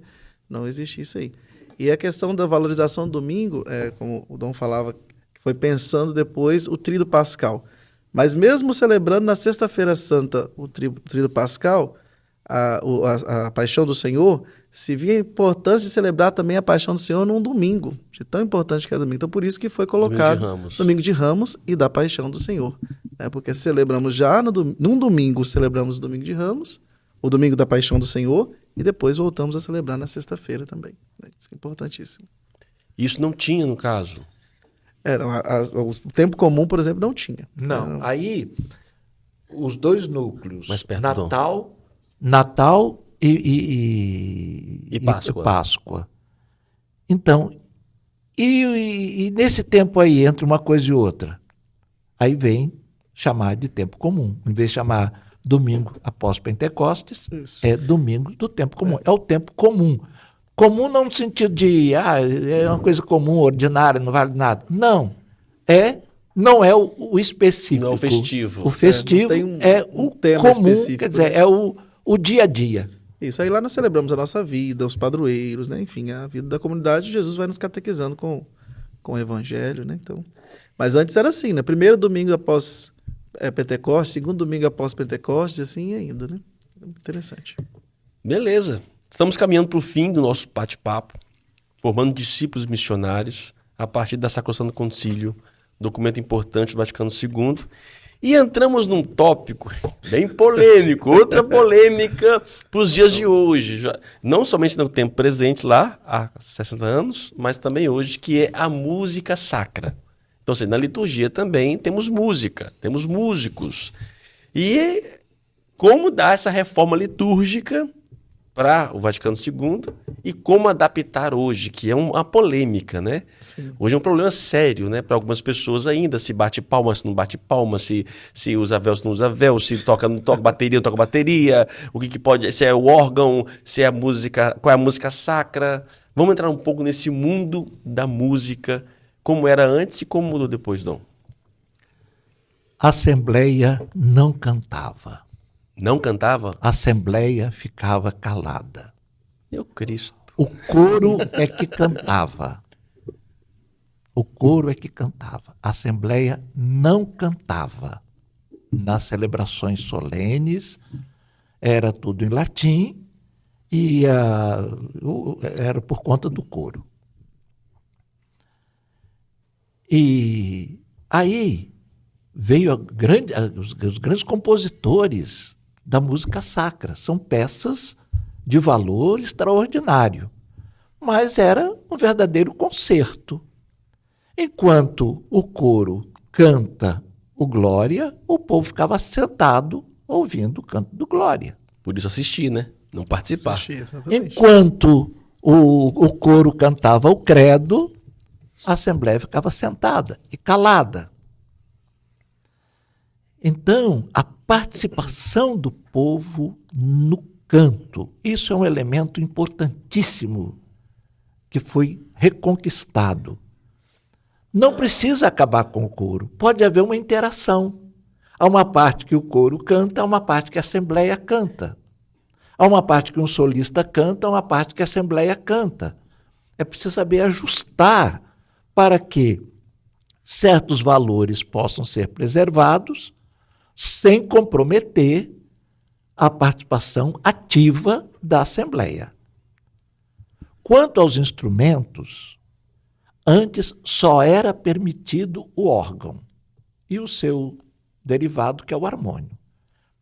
Não existe isso aí. E a questão da valorização do domingo, como o Dom falava, foi pensando depois o tríduo pascal. Mas mesmo celebrando na Sexta-feira Santa o tríduo pascal, a Paixão do Senhor, se via a importância de celebrar também a Paixão do Senhor num domingo, de tão importante que é domingo. Então, por isso que foi colocado Domingo de Ramos e da Paixão do Senhor. Porque celebramos já num domingo, celebramos o Domingo de Ramos, o Domingo da Paixão do Senhor, e depois voltamos a celebrar na sexta-feira também. Isso é importantíssimo. Isso não tinha, no caso? O tempo comum, por exemplo, não tinha. Não. Aí, os dois núcleos, mais perto, Natal e Páscoa. Então, e nesse tempo aí, entre uma coisa e outra, aí vem chamar de tempo comum. Em vez de chamar domingo após Pentecostes, é domingo do tempo comum. É o tempo comum. Comum não no sentido de, é uma coisa comum, ordinária, não vale nada. Não. Não é o específico. Não é o festivo. O festivo é o tema comum, específico, quer dizer, é o dia a dia. Isso, aí lá nós celebramos a nossa vida, os padroeiros, né? Enfim, a vida da comunidade, Jesus vai nos catequizando com o evangelho, né? Então, mas antes era assim, né? Primeiro domingo após Pentecostes, segundo domingo após Pentecostes, assim ainda, né? Interessante. Beleza. Estamos caminhando para o fim do nosso bate-papo, formando discípulos missionários a partir da Sacrosanto Concílio, documento importante do Vaticano II. E entramos num tópico bem polêmico, outra polêmica para os dias de hoje. Não somente no tempo presente lá, há 60 anos, mas também hoje, que é a música sacra. Então, assim, na liturgia também temos música, temos músicos. E como dar essa reforma litúrgica para o Vaticano II e como adaptar hoje, que é uma polêmica, né? Sim. Hoje é um problema sério, né? Para algumas pessoas ainda, se bate palma, se não bate palma, se usa véu, se não usa véu, se toca, não toca bateria, não toca bateria, o que pode, se é o órgão, se é a música, qual é a música sacra. Vamos entrar um pouco nesse mundo da música, como era antes e como mudou depois, Dom. A Assembleia não cantava. Não cantava? A Assembleia ficava calada. Meu Cristo. O coro é que cantava. O coro é que cantava. A Assembleia não cantava. Nas celebrações solenes, era tudo em latim e era por conta do coro. E aí veio os grandes compositores da música sacra. São peças de valor extraordinário, mas era um verdadeiro concerto. Enquanto o coro canta o Glória, o povo ficava sentado ouvindo o canto do Glória. Por isso assistir, né? Não participar. Assistir, exatamente. Enquanto o coro cantava o Credo, a Assembleia ficava sentada e calada. Então, a participação do povo no canto, isso é um elemento importantíssimo que foi reconquistado. Não precisa acabar com o coro, pode haver uma interação. Há uma parte que o coro canta, há uma parte que a Assembleia canta. Há uma parte que um solista canta, há uma parte que a Assembleia canta. É preciso saber ajustar para que certos valores possam ser preservados sem comprometer a participação ativa da Assembleia. Quanto aos instrumentos, antes só era permitido o órgão e o seu derivado, que é o harmônio.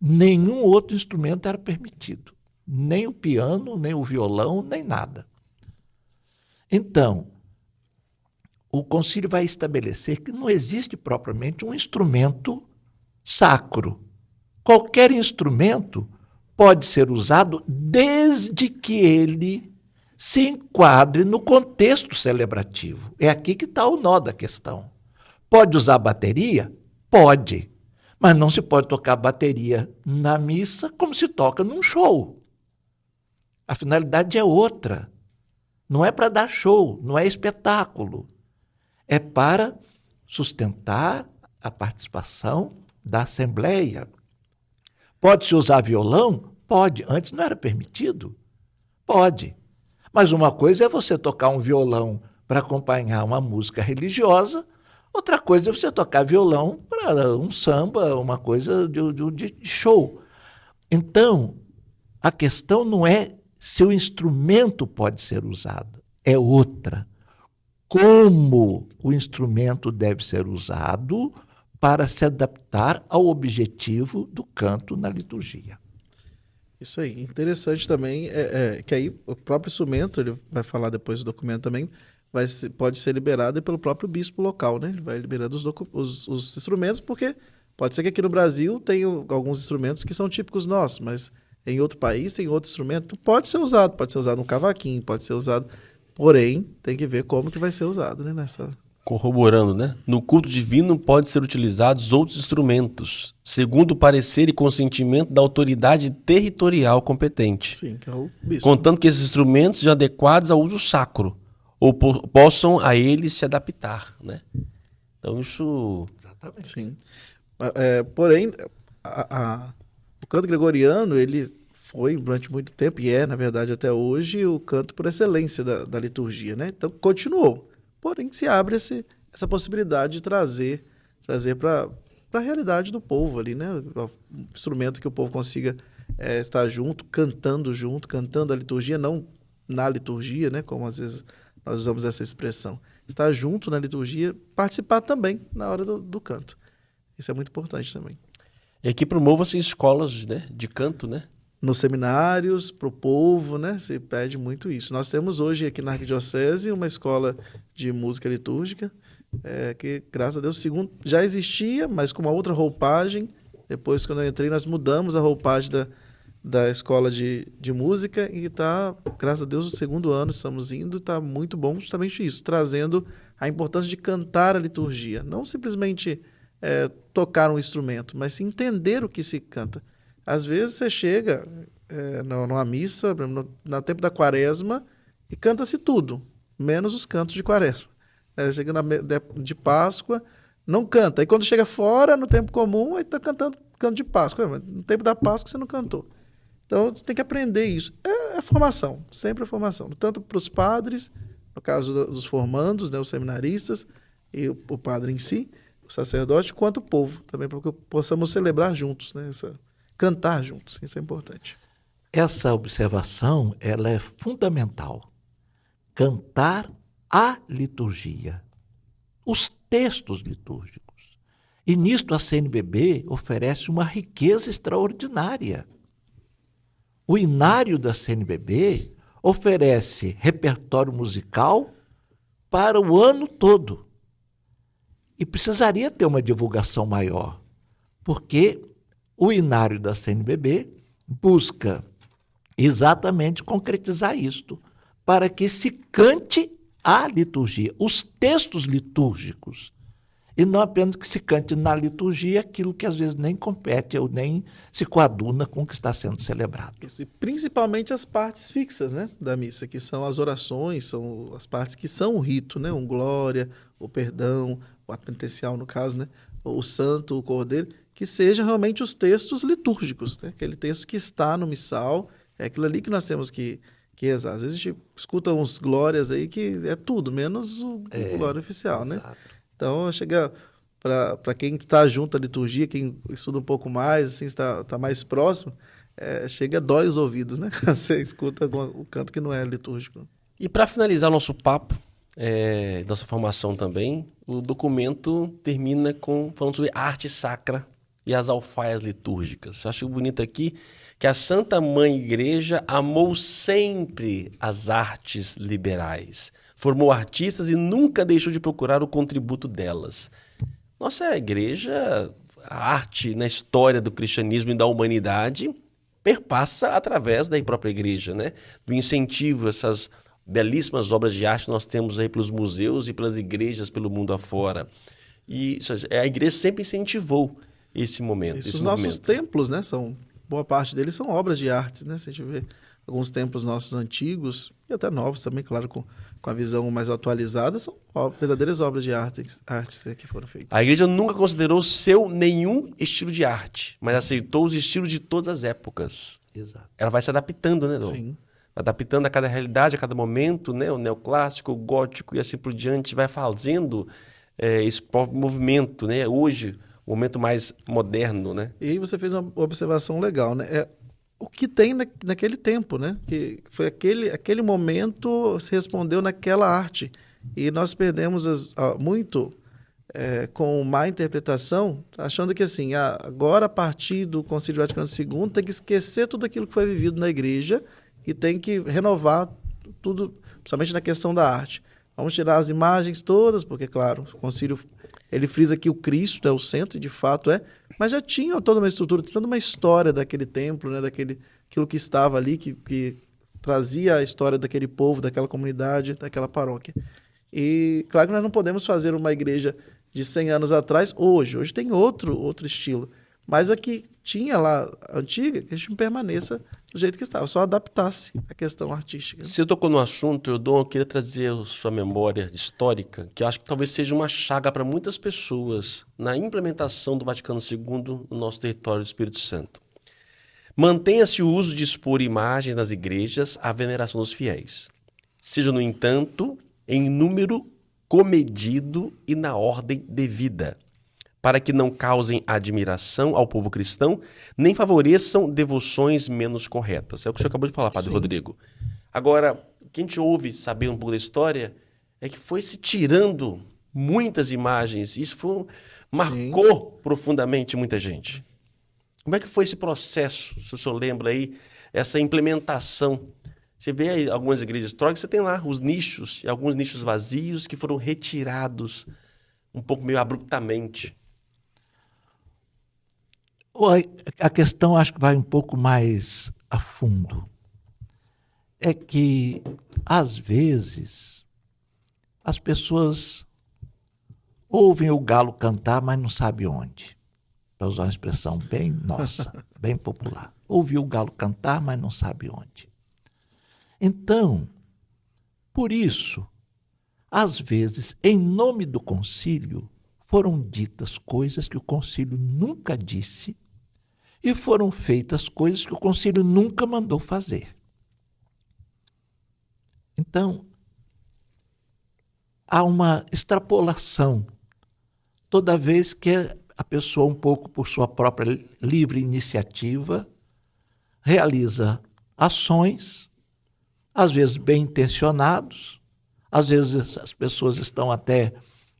Nenhum outro instrumento era permitido, nem o piano, nem o violão, nem nada. Então, o concílio vai estabelecer que não existe propriamente um instrumento sacro. Qualquer instrumento pode ser usado desde que ele se enquadre no contexto celebrativo. É aqui que está o nó da questão. Pode usar bateria? Pode. Mas não se pode tocar bateria na missa como se toca num show. A finalidade é outra. Não é para dar show, não é espetáculo. É para sustentar a participação da Assembleia. Pode-se usar violão? Pode. Antes não era permitido? Pode. Mas uma coisa é você tocar um violão para acompanhar uma música religiosa, outra coisa é você tocar violão para um samba, uma coisa de show. Então, a questão não é se o instrumento pode ser usado, é outra. Como o instrumento deve ser usado para se adaptar ao objetivo do canto na liturgia. Isso aí. Interessante também que aí o próprio instrumento, ele vai falar depois do documento também, pode ser liberado pelo próprio bispo local, né? Ele vai liberando os instrumentos, porque pode ser que aqui no Brasil tenha alguns instrumentos que são típicos nossos, mas em outro país tem outro instrumento, pode ser usado no cavaquinho, pode ser usado, porém, tem que ver como que vai ser usado, né? Corroborando, né? No culto divino podem ser utilizados outros instrumentos, segundo o parecer e consentimento da autoridade territorial competente. Sim, que é o bispo. Contanto que esses instrumentos sejam adequados ao uso sacro, ou possam a ele se adaptar, né? Então isso... Exatamente. Sim. Porém, o canto gregoriano, ele foi durante muito tempo, e na verdade, até hoje, o canto por excelência da liturgia, né? Então, continuou. Porém, se abre essa possibilidade de trazer para a realidade do povo ali, né? Um instrumento que o povo consiga estar junto, cantando a liturgia, não na liturgia, né? Como às vezes nós usamos essa expressão. Estar junto na liturgia, participar também na hora do canto. Isso é muito importante também. E aqui promova-se escolas, né, de canto, né? Nos seminários, para o povo, né? Se pede muito isso. Nós temos hoje aqui na Arquidiocese uma escola de música litúrgica, que, graças a Deus, já existia, mas com uma outra roupagem, Depois, quando eu entrei, nós mudamos a roupagem da escola de música e está, graças a Deus, o segundo ano estamos indo, está muito bom justamente isso, trazendo a importância de cantar a liturgia. Não simplesmente tocar um instrumento, mas sim entender o que se canta. Às vezes você chega numa missa, no tempo da quaresma, e canta-se tudo, menos os cantos de quaresma. Chega de Páscoa, não canta. Aí quando chega fora, no tempo comum, aí está cantando canto de Páscoa. Mas no tempo da Páscoa você não cantou. Então tem que aprender isso. É formação, sempre é formação. Tanto para os padres, no caso dos formandos, né, os seminaristas, e o padre em si, o sacerdote, quanto o povo, também para que possamos celebrar juntos, né, cantar juntos. Isso é importante. Essa observação ela é fundamental. Cantar a liturgia, os textos litúrgicos. E nisto a CNBB oferece uma riqueza extraordinária. O inário da CNBB oferece repertório musical para o ano todo. E precisaria ter uma divulgação maior, porque o inário da CNBB busca exatamente concretizar isto, para que se cante a liturgia, os textos litúrgicos, e não apenas que se cante na liturgia aquilo que às vezes nem compete ou nem se coaduna com o que está sendo celebrado. Isso, e principalmente as partes fixas, né, da missa, que são as orações, são as partes que são o rito, né, um glória, o perdão, o ato penitencial no caso, né, o santo, o cordeiro, que sejam realmente os textos litúrgicos, né, aquele texto que está no missal, é aquilo ali que nós temos que rezar. Às vezes a gente escuta uns glórias aí que é tudo, menos o glória oficial, né? Então, chega para quem está junto à liturgia, quem estuda um pouco mais, assim, está mais próximo, chega dói os ouvidos, né? Você escuta o canto que não é litúrgico. E para finalizar o nosso papo, nossa formação também, o documento termina falando sobre a arte sacra e as alfaias litúrgicas. Eu acho bonito aqui que a Santa Mãe Igreja amou sempre as artes liberais. Formou artistas e nunca deixou de procurar o contributo delas. Nossa igreja, a arte na história do cristianismo e da humanidade perpassa através da própria igreja, né? Do incentivo, essas belíssimas obras de arte que nós temos aí pelos museus e pelas igrejas pelo mundo afora. E a igreja sempre incentivou esse momento. Os nossos templos, né? Boa parte deles são obras de arte, né? Se a gente vê alguns templos nossos antigos, e até novos também, claro, com a visão mais atualizada, são verdadeiras obras de artes que foram feitas. A igreja nunca considerou nenhum estilo de arte, mas aceitou os estilos de todas as épocas. Exato. Ela vai se adaptando, né, Dom? Sim. Adaptando a cada realidade, a cada momento, né? O neoclássico, o gótico e assim por diante, vai fazendo esse movimento, né? Hoje, o momento mais moderno, né? E aí você fez uma observação legal, né? O que tem naquele tempo, né? Que foi aquele momento se respondeu naquela arte. E nós perdemos muito com má interpretação, achando que assim, agora a partir do Concílio Vaticano II tem que esquecer tudo aquilo que foi vivido na igreja e tem que renovar tudo, principalmente na questão da arte. Vamos tirar as imagens todas, porque, claro, o concílio ele frisa que o Cristo é o centro, e de fato mas já tinha toda uma estrutura, toda uma história daquele templo, né, aquilo que estava ali, que trazia a história daquele povo, daquela comunidade, daquela paróquia. E, claro que nós não podemos fazer uma igreja de 100 anos atrás hoje. Hoje tem outro estilo. Mas a que tinha lá, a antiga, que a gente permaneça do jeito que estava, só adaptasse a questão artística. Você tocou no assunto, eu queria trazer a sua memória histórica, que eu acho que talvez seja uma chaga para muitas pessoas na implementação do Vaticano II no nosso território do Espírito Santo. Mantenha-se o uso de expor imagens nas igrejas à veneração dos fiéis. Seja, no entanto, em número comedido e na ordem devida, para que não causem admiração ao povo cristão, nem favoreçam devoções menos corretas. É o que o senhor acabou de falar, Padre Rodrigo. Agora, o que a gente ouve, sabendo um pouco da história, é que foi se tirando muitas imagens. Isso marcou profundamente muita gente. Como é que foi esse processo, se o senhor lembra aí, essa implementação? Você vê aí algumas igrejas históricas, você tem lá os nichos, e alguns nichos vazios que foram retirados um pouco meio abruptamente. A questão acho que vai um pouco mais a fundo. É que, às vezes, as pessoas ouvem o galo cantar, mas não sabem onde. Para usar uma expressão bem nossa, bem popular. Ouviu o galo cantar, mas não sabe onde. Então, por isso, às vezes, em nome do concílio, foram ditas coisas que o concílio nunca disse e foram feitas coisas que o concílio nunca mandou fazer. Então, há uma extrapolação toda vez que a pessoa, um pouco por sua própria livre iniciativa, realiza ações, às vezes bem intencionados, às vezes as pessoas estão até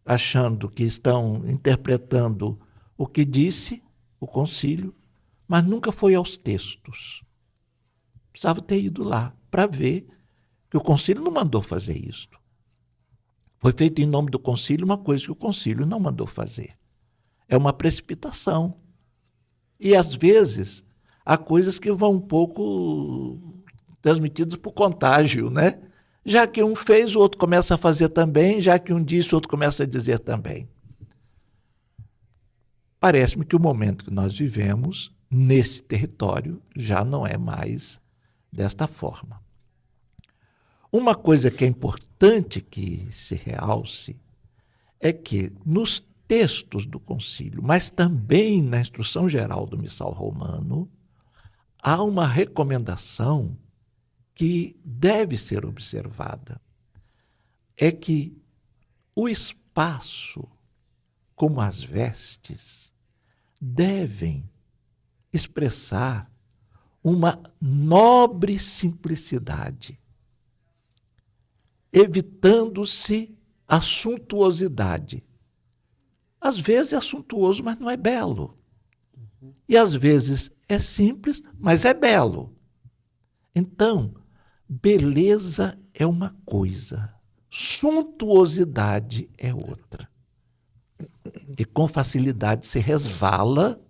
achando que estão interpretando o que disse o concílio, mas nunca foi aos textos. Precisava ter ido lá para ver que o concílio não mandou fazer isto. Foi feito em nome do concílio uma coisa que o concílio não mandou fazer. É uma precipitação. E, às vezes, há coisas que vão um pouco transmitidas por contágio, né? Já que um fez, o outro começa a fazer também, já que um disse, o outro começa a dizer também. Parece-me que o momento que nós vivemos, nesse território, já não é mais desta forma. Uma coisa que é importante que se realce é que nos textos do concílio, mas também na instrução geral do Missal Romano, há uma recomendação que deve ser observada. É que o espaço, como as vestes, devem expressar uma nobre simplicidade, evitando-se a suntuosidade. Às vezes é suntuoso, mas não é belo. E às vezes é simples, mas é belo. Então, beleza é uma coisa, suntuosidade é outra. E com facilidade se resvala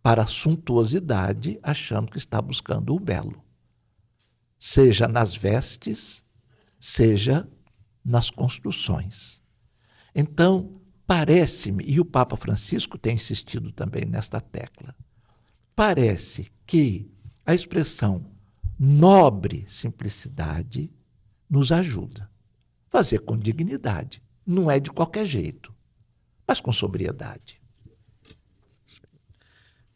para a suntuosidade, achando que está buscando o belo. Seja nas vestes, seja nas construções. Então, parece-me, e o Papa Francisco tem insistido também nesta tecla, parece que a expressão nobre simplicidade nos ajuda. Fazer com dignidade, não é de qualquer jeito, mas com sobriedade.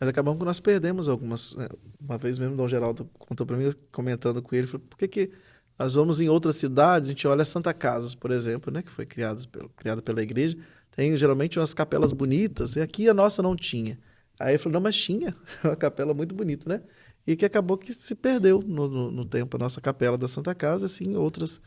Mas acabamos que nós perdemos algumas... Uma vez mesmo, o Dom Geraldo contou para mim, comentando com ele, falou, por que nós vamos em outras cidades, a gente olha Santa Casas, por exemplo, né, que foi criada pela igreja, tem geralmente umas capelas bonitas, e aqui a nossa não tinha. Aí ele falou, não, mas tinha uma capela muito bonita, né? E que acabou que se perdeu no tempo a nossa capela da Santa Casa, assim, outras,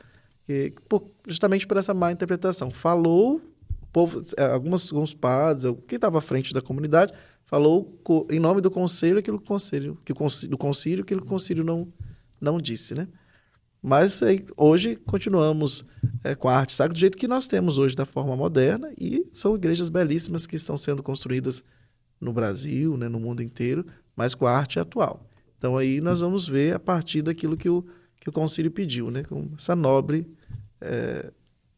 justamente por essa má interpretação. Falou, o povo, alguns padres, quem estava à frente da comunidade, falou em nome do conselho aquilo que o concílio não disse, né? Mas hoje continuamos com a arte sacra do jeito que nós temos hoje, da forma moderna, e são igrejas belíssimas que estão sendo construídas no Brasil, né, no mundo inteiro, mas com a arte atual. Então aí nós vamos ver a partir daquilo que o concílio pediu, né, com essa nobre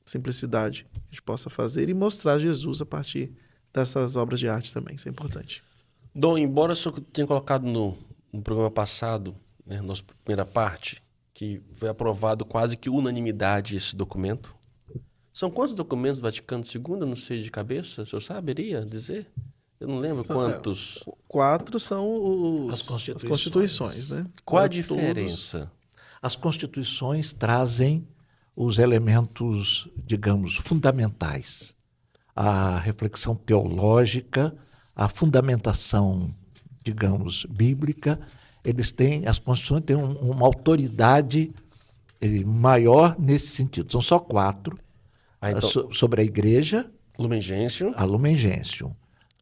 simplicidade que a gente possa fazer e mostrar Jesus a partir dessas obras de arte também, isso é importante. Dom, embora o senhor tenha colocado no programa passado, né, nossa primeira parte, que foi aprovado quase que unanimidade esse documento. São quantos documentos do Vaticano II? Eu não sei de cabeça, o senhor saberia dizer? Eu não lembro quantos. 4 são as constituições, né? Qual a diferença? As constituições trazem os elementos, digamos, fundamentais. A reflexão teológica, a fundamentação, digamos, bíblica. As constituições têm uma autoridade maior nesse sentido. São só 4. Então, sobre a igreja. Lumen Gentium. A Lumen Gentium.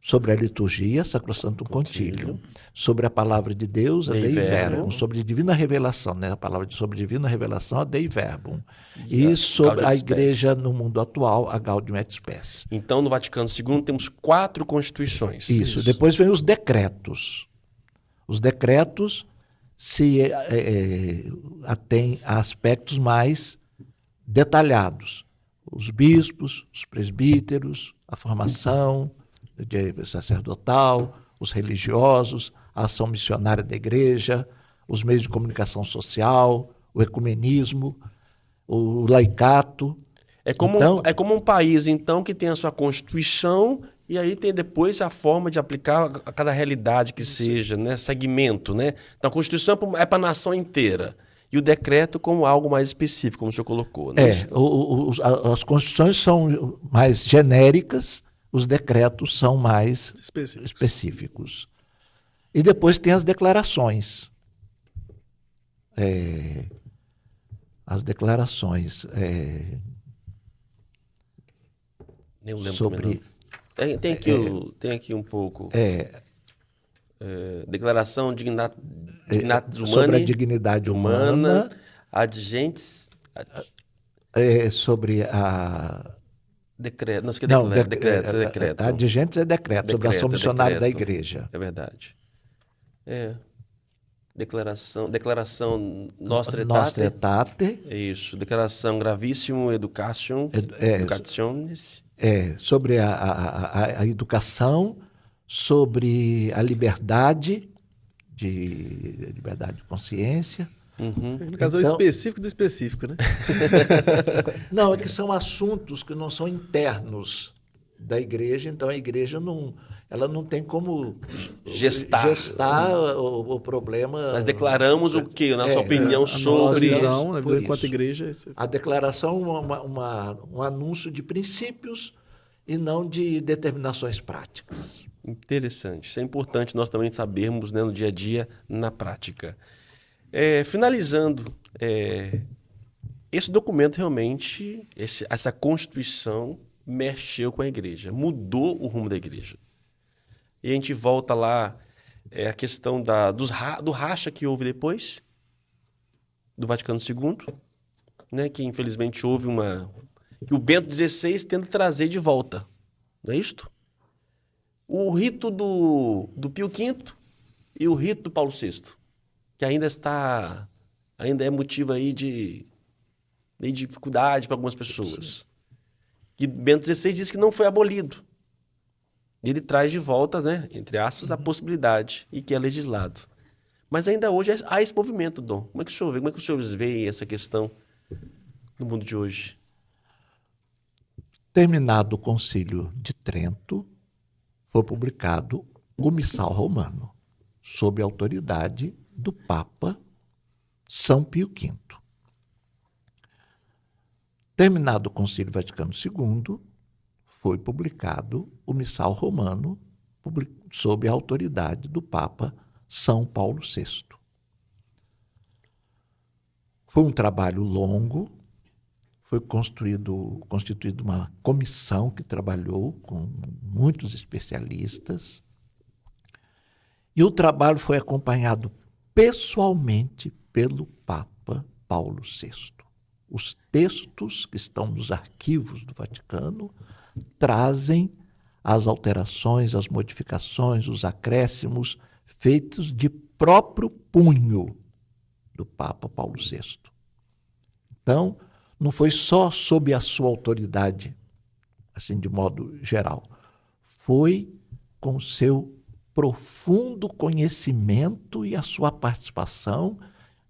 Sobre a liturgia, Sacrosanctum Concilium. Sobre a palavra de Deus, a Dei Dei Verbum. Verbum. Sobre divina revelação, né? A palavra sobre divina revelação, a Dei Verbum. E sobre Gaudium a et Spes. igreja no mundo atual, a Gaudium et Spes. Então, no Vaticano II, temos 4 constituições. Isso. Depois vem os decretos. Os decretos se atêm a aspectos mais detalhados. Os bispos, os presbíteros, a formação sacerdotal, os religiosos, a ação missionária da igreja, os meios de comunicação social, o ecumenismo, o laicato. É como, Então- é como um país, então, que tem a sua Constituição e aí tem depois a forma de aplicar a cada realidade que seja, né? Segmento, né? Então, a Constituição é para a nação inteira. E o decreto como algo mais específico, como o senhor colocou, né? As constituições são mais genéricas, os decretos são mais Específicos. específicos. E depois tem as declarações. As declarações Nem lembro sobre... também, não. Tem aqui um pouco. Declaração Dignitatis sobre a Humanae, dignidade humana, Adgentes... sobre a... Decreto. Não, isso aqui é Não, decreto. Adgentes é decreto, sobre a ação missionária da igreja. É verdade. Declaração Nostra Nostra Aetate. Aetate, É isso. Declaração Gravissimo Educationis. sobre a educação, sobre a liberdade de consciência. No caso, é o Então- específico do específico, né? Não, é que são assuntos que não são internos da igreja, então a igreja ela não tem como Gestar. o problema. Nós declaramos o quê? Nossa opinião A nossa sobre... visão, né, por enquanto isso. igreja. Isso. A declaração um anúncio de princípios e não de determinações práticas. Interessante. Isso é importante nós também sabermos, né, no dia a dia, na prática. Finalizando, esse documento realmente, essa Constituição mexeu com a igreja, mudou o rumo da igreja. E a gente volta lá, a questão do racha que houve depois, do Vaticano II, né, que infelizmente houve que o Bento XVI tenta trazer de volta, não é isto? O rito do Pio V e o rito do Paulo VI, que ainda é motivo aí de dificuldade para algumas pessoas. Que Bento XVI disse que não foi abolido. Ele traz de volta, né, entre aspas, a possibilidade e que é legislado. Mas ainda hoje há esse movimento, Dom. Como é que o senhor vê? Como é que os senhores veem essa questão no mundo de hoje? Terminado o Concílio de Trento, foi publicado o Missal Romano, sob a autoridade do Papa São Pio V. Terminado o Concílio Vaticano II, foi publicado o Missal Romano, sob a autoridade do Papa São Paulo VI. Foi um trabalho longo, foi constituída uma comissão que trabalhou com muitos especialistas, e o trabalho foi acompanhado pessoalmente pelo Papa Paulo VI. Os textos que estão nos arquivos do Vaticano trazem as alterações, as modificações, os acréscimos feitos de próprio punho do Papa Paulo VI. Então, não foi só sob a sua autoridade, assim de modo geral, foi com o seu profundo conhecimento e a sua participação,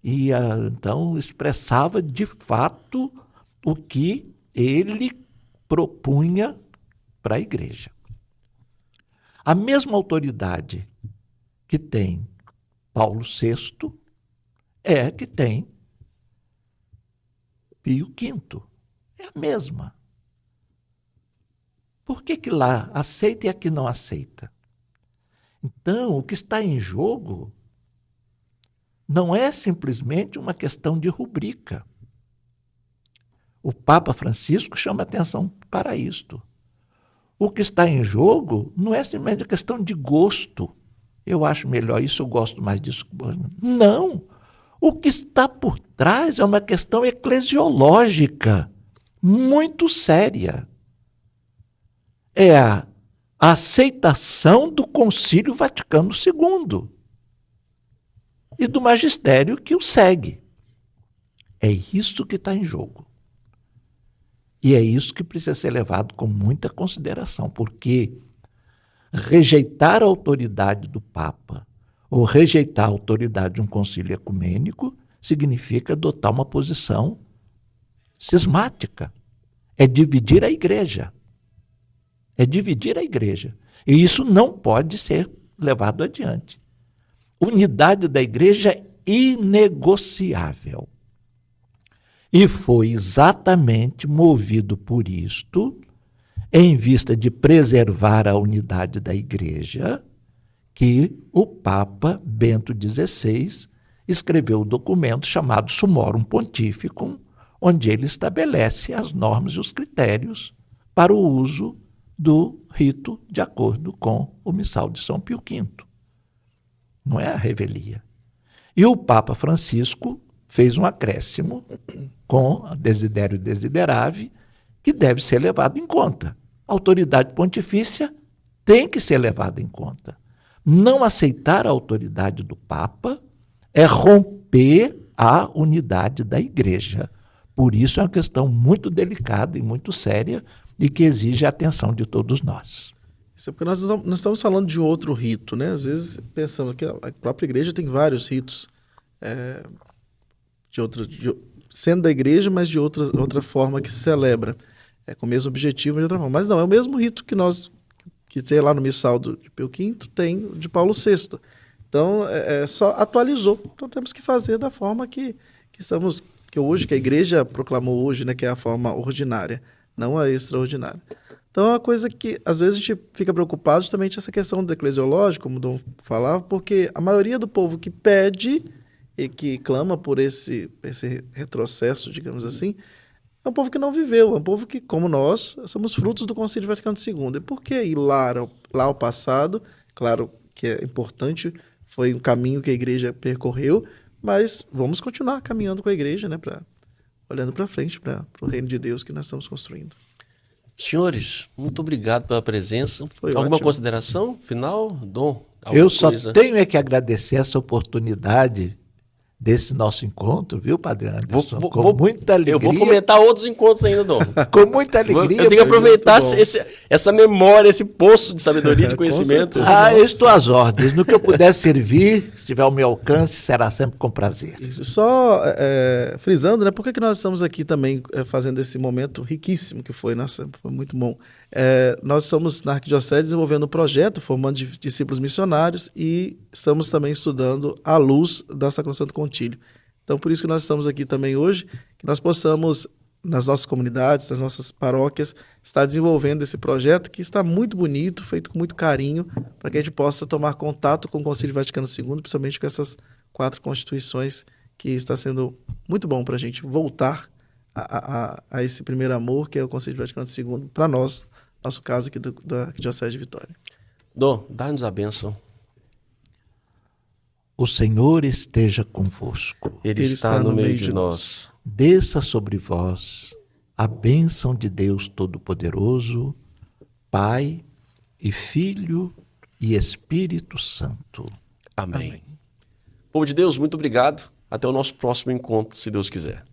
e então expressava de fato o que ele propunha para a igreja. A mesma autoridade que tem Paulo VI é que tem Pio V. É a mesma. Por que lá aceita e aqui não aceita? Então, o que está em jogo não é simplesmente uma questão de rubrica. O Papa Francisco chama atenção para isto. O que está em jogo não é simplesmente a questão de gosto. Eu acho melhor isso, eu gosto mais disso. Não. O que está por trás é uma questão eclesiológica muito séria. É a aceitação do Concílio Vaticano II e do magistério que o segue. É isso que está em jogo. E é isso que precisa ser levado com muita consideração, porque rejeitar a autoridade do Papa ou rejeitar a autoridade de um concílio ecumênico significa adotar uma posição cismática. É dividir a igreja. É dividir a igreja. E isso não pode ser levado adiante. Unidade da igreja é inegociável. E foi exatamente movido por isto, em vista de preservar a unidade da igreja, que o Papa Bento XVI escreveu o documento chamado Summorum Pontificum, onde ele estabelece as normas e os critérios para o uso do rito de acordo com o Missal de São Pio V. Não é a revelia. E o Papa Francisco fez um acréscimo com a Desiderio Desiderave, que deve ser levado em conta. A autoridade pontifícia tem que ser levada em conta. Não aceitar a autoridade do Papa é romper a unidade da Igreja. Por isso é uma questão muito delicada e muito séria e que exige a atenção de todos nós. Isso é porque nós não estamos falando de outro rito, né? Às vezes pensamos que a própria igreja tem vários ritos sendo da igreja, mas de outra forma que se celebra, com o mesmo objetivo, de outra forma. Mas não, é o mesmo rito que tem lá no Missal de Pio V, tem de Paulo VI. Então, só atualizou. Então, temos que fazer da forma que a igreja proclamou hoje, né, que é a forma ordinária, não a extraordinária. Então, é uma coisa que, às vezes, a gente fica preocupado justamente essa questão do eclesiológico, como o Dom falava, porque a maioria do povo que pede e que clama por esse retrocesso, digamos assim, é um povo que não viveu, é um povo que, como nós, somos frutos do Concílio Vaticano II. E por que ir lá ao passado? Claro que é importante, foi um caminho que a igreja percorreu, mas vamos continuar caminhando com a igreja, né, olhando para frente, para o reino de Deus que nós estamos construindo. Senhores, muito obrigado pela presença. Foi Alguma ótimo. consideração final, Dom? Eu só tenho que agradecer essa oportunidade desse nosso encontro, viu, Padre Anderson? Com muita alegria. Eu vou fomentar outros encontros ainda, Dom. Com muita alegria. Eu tenho que aproveitar essa memória, esse poço de sabedoria e de conhecimento. Eu estou às ordens. No que eu puder servir, se tiver ao meu alcance, será sempre com prazer. Isso. Só frisando, né? Por que nós estamos aqui também fazendo esse momento riquíssimo que foi? Nossa, foi muito bom. Nós estamos na Arquidiocese desenvolvendo um projeto, formando discípulos missionários e estamos também estudando à luz da Sacrosanto Concílio. Então, por isso que nós estamos aqui também hoje, que nós possamos, nas nossas comunidades, nas nossas paróquias, estar desenvolvendo esse projeto que está muito bonito, feito com muito carinho, para que a gente possa tomar contato com o Concílio Vaticano II, principalmente com essas 4 constituições, que está sendo muito bom para a gente voltar a esse primeiro amor, que é o Concílio Vaticano II, para nós, nosso caso aqui da Arquidiocese de Vitória. Dom, dá-nos a bênção. O Senhor esteja convosco. Ele está no meio de nós. Desça sobre vós a bênção de Deus Todo-Poderoso, Pai e Filho e Espírito Santo. Amém. Povo de Deus, muito obrigado. Até o nosso próximo encontro, se Deus quiser.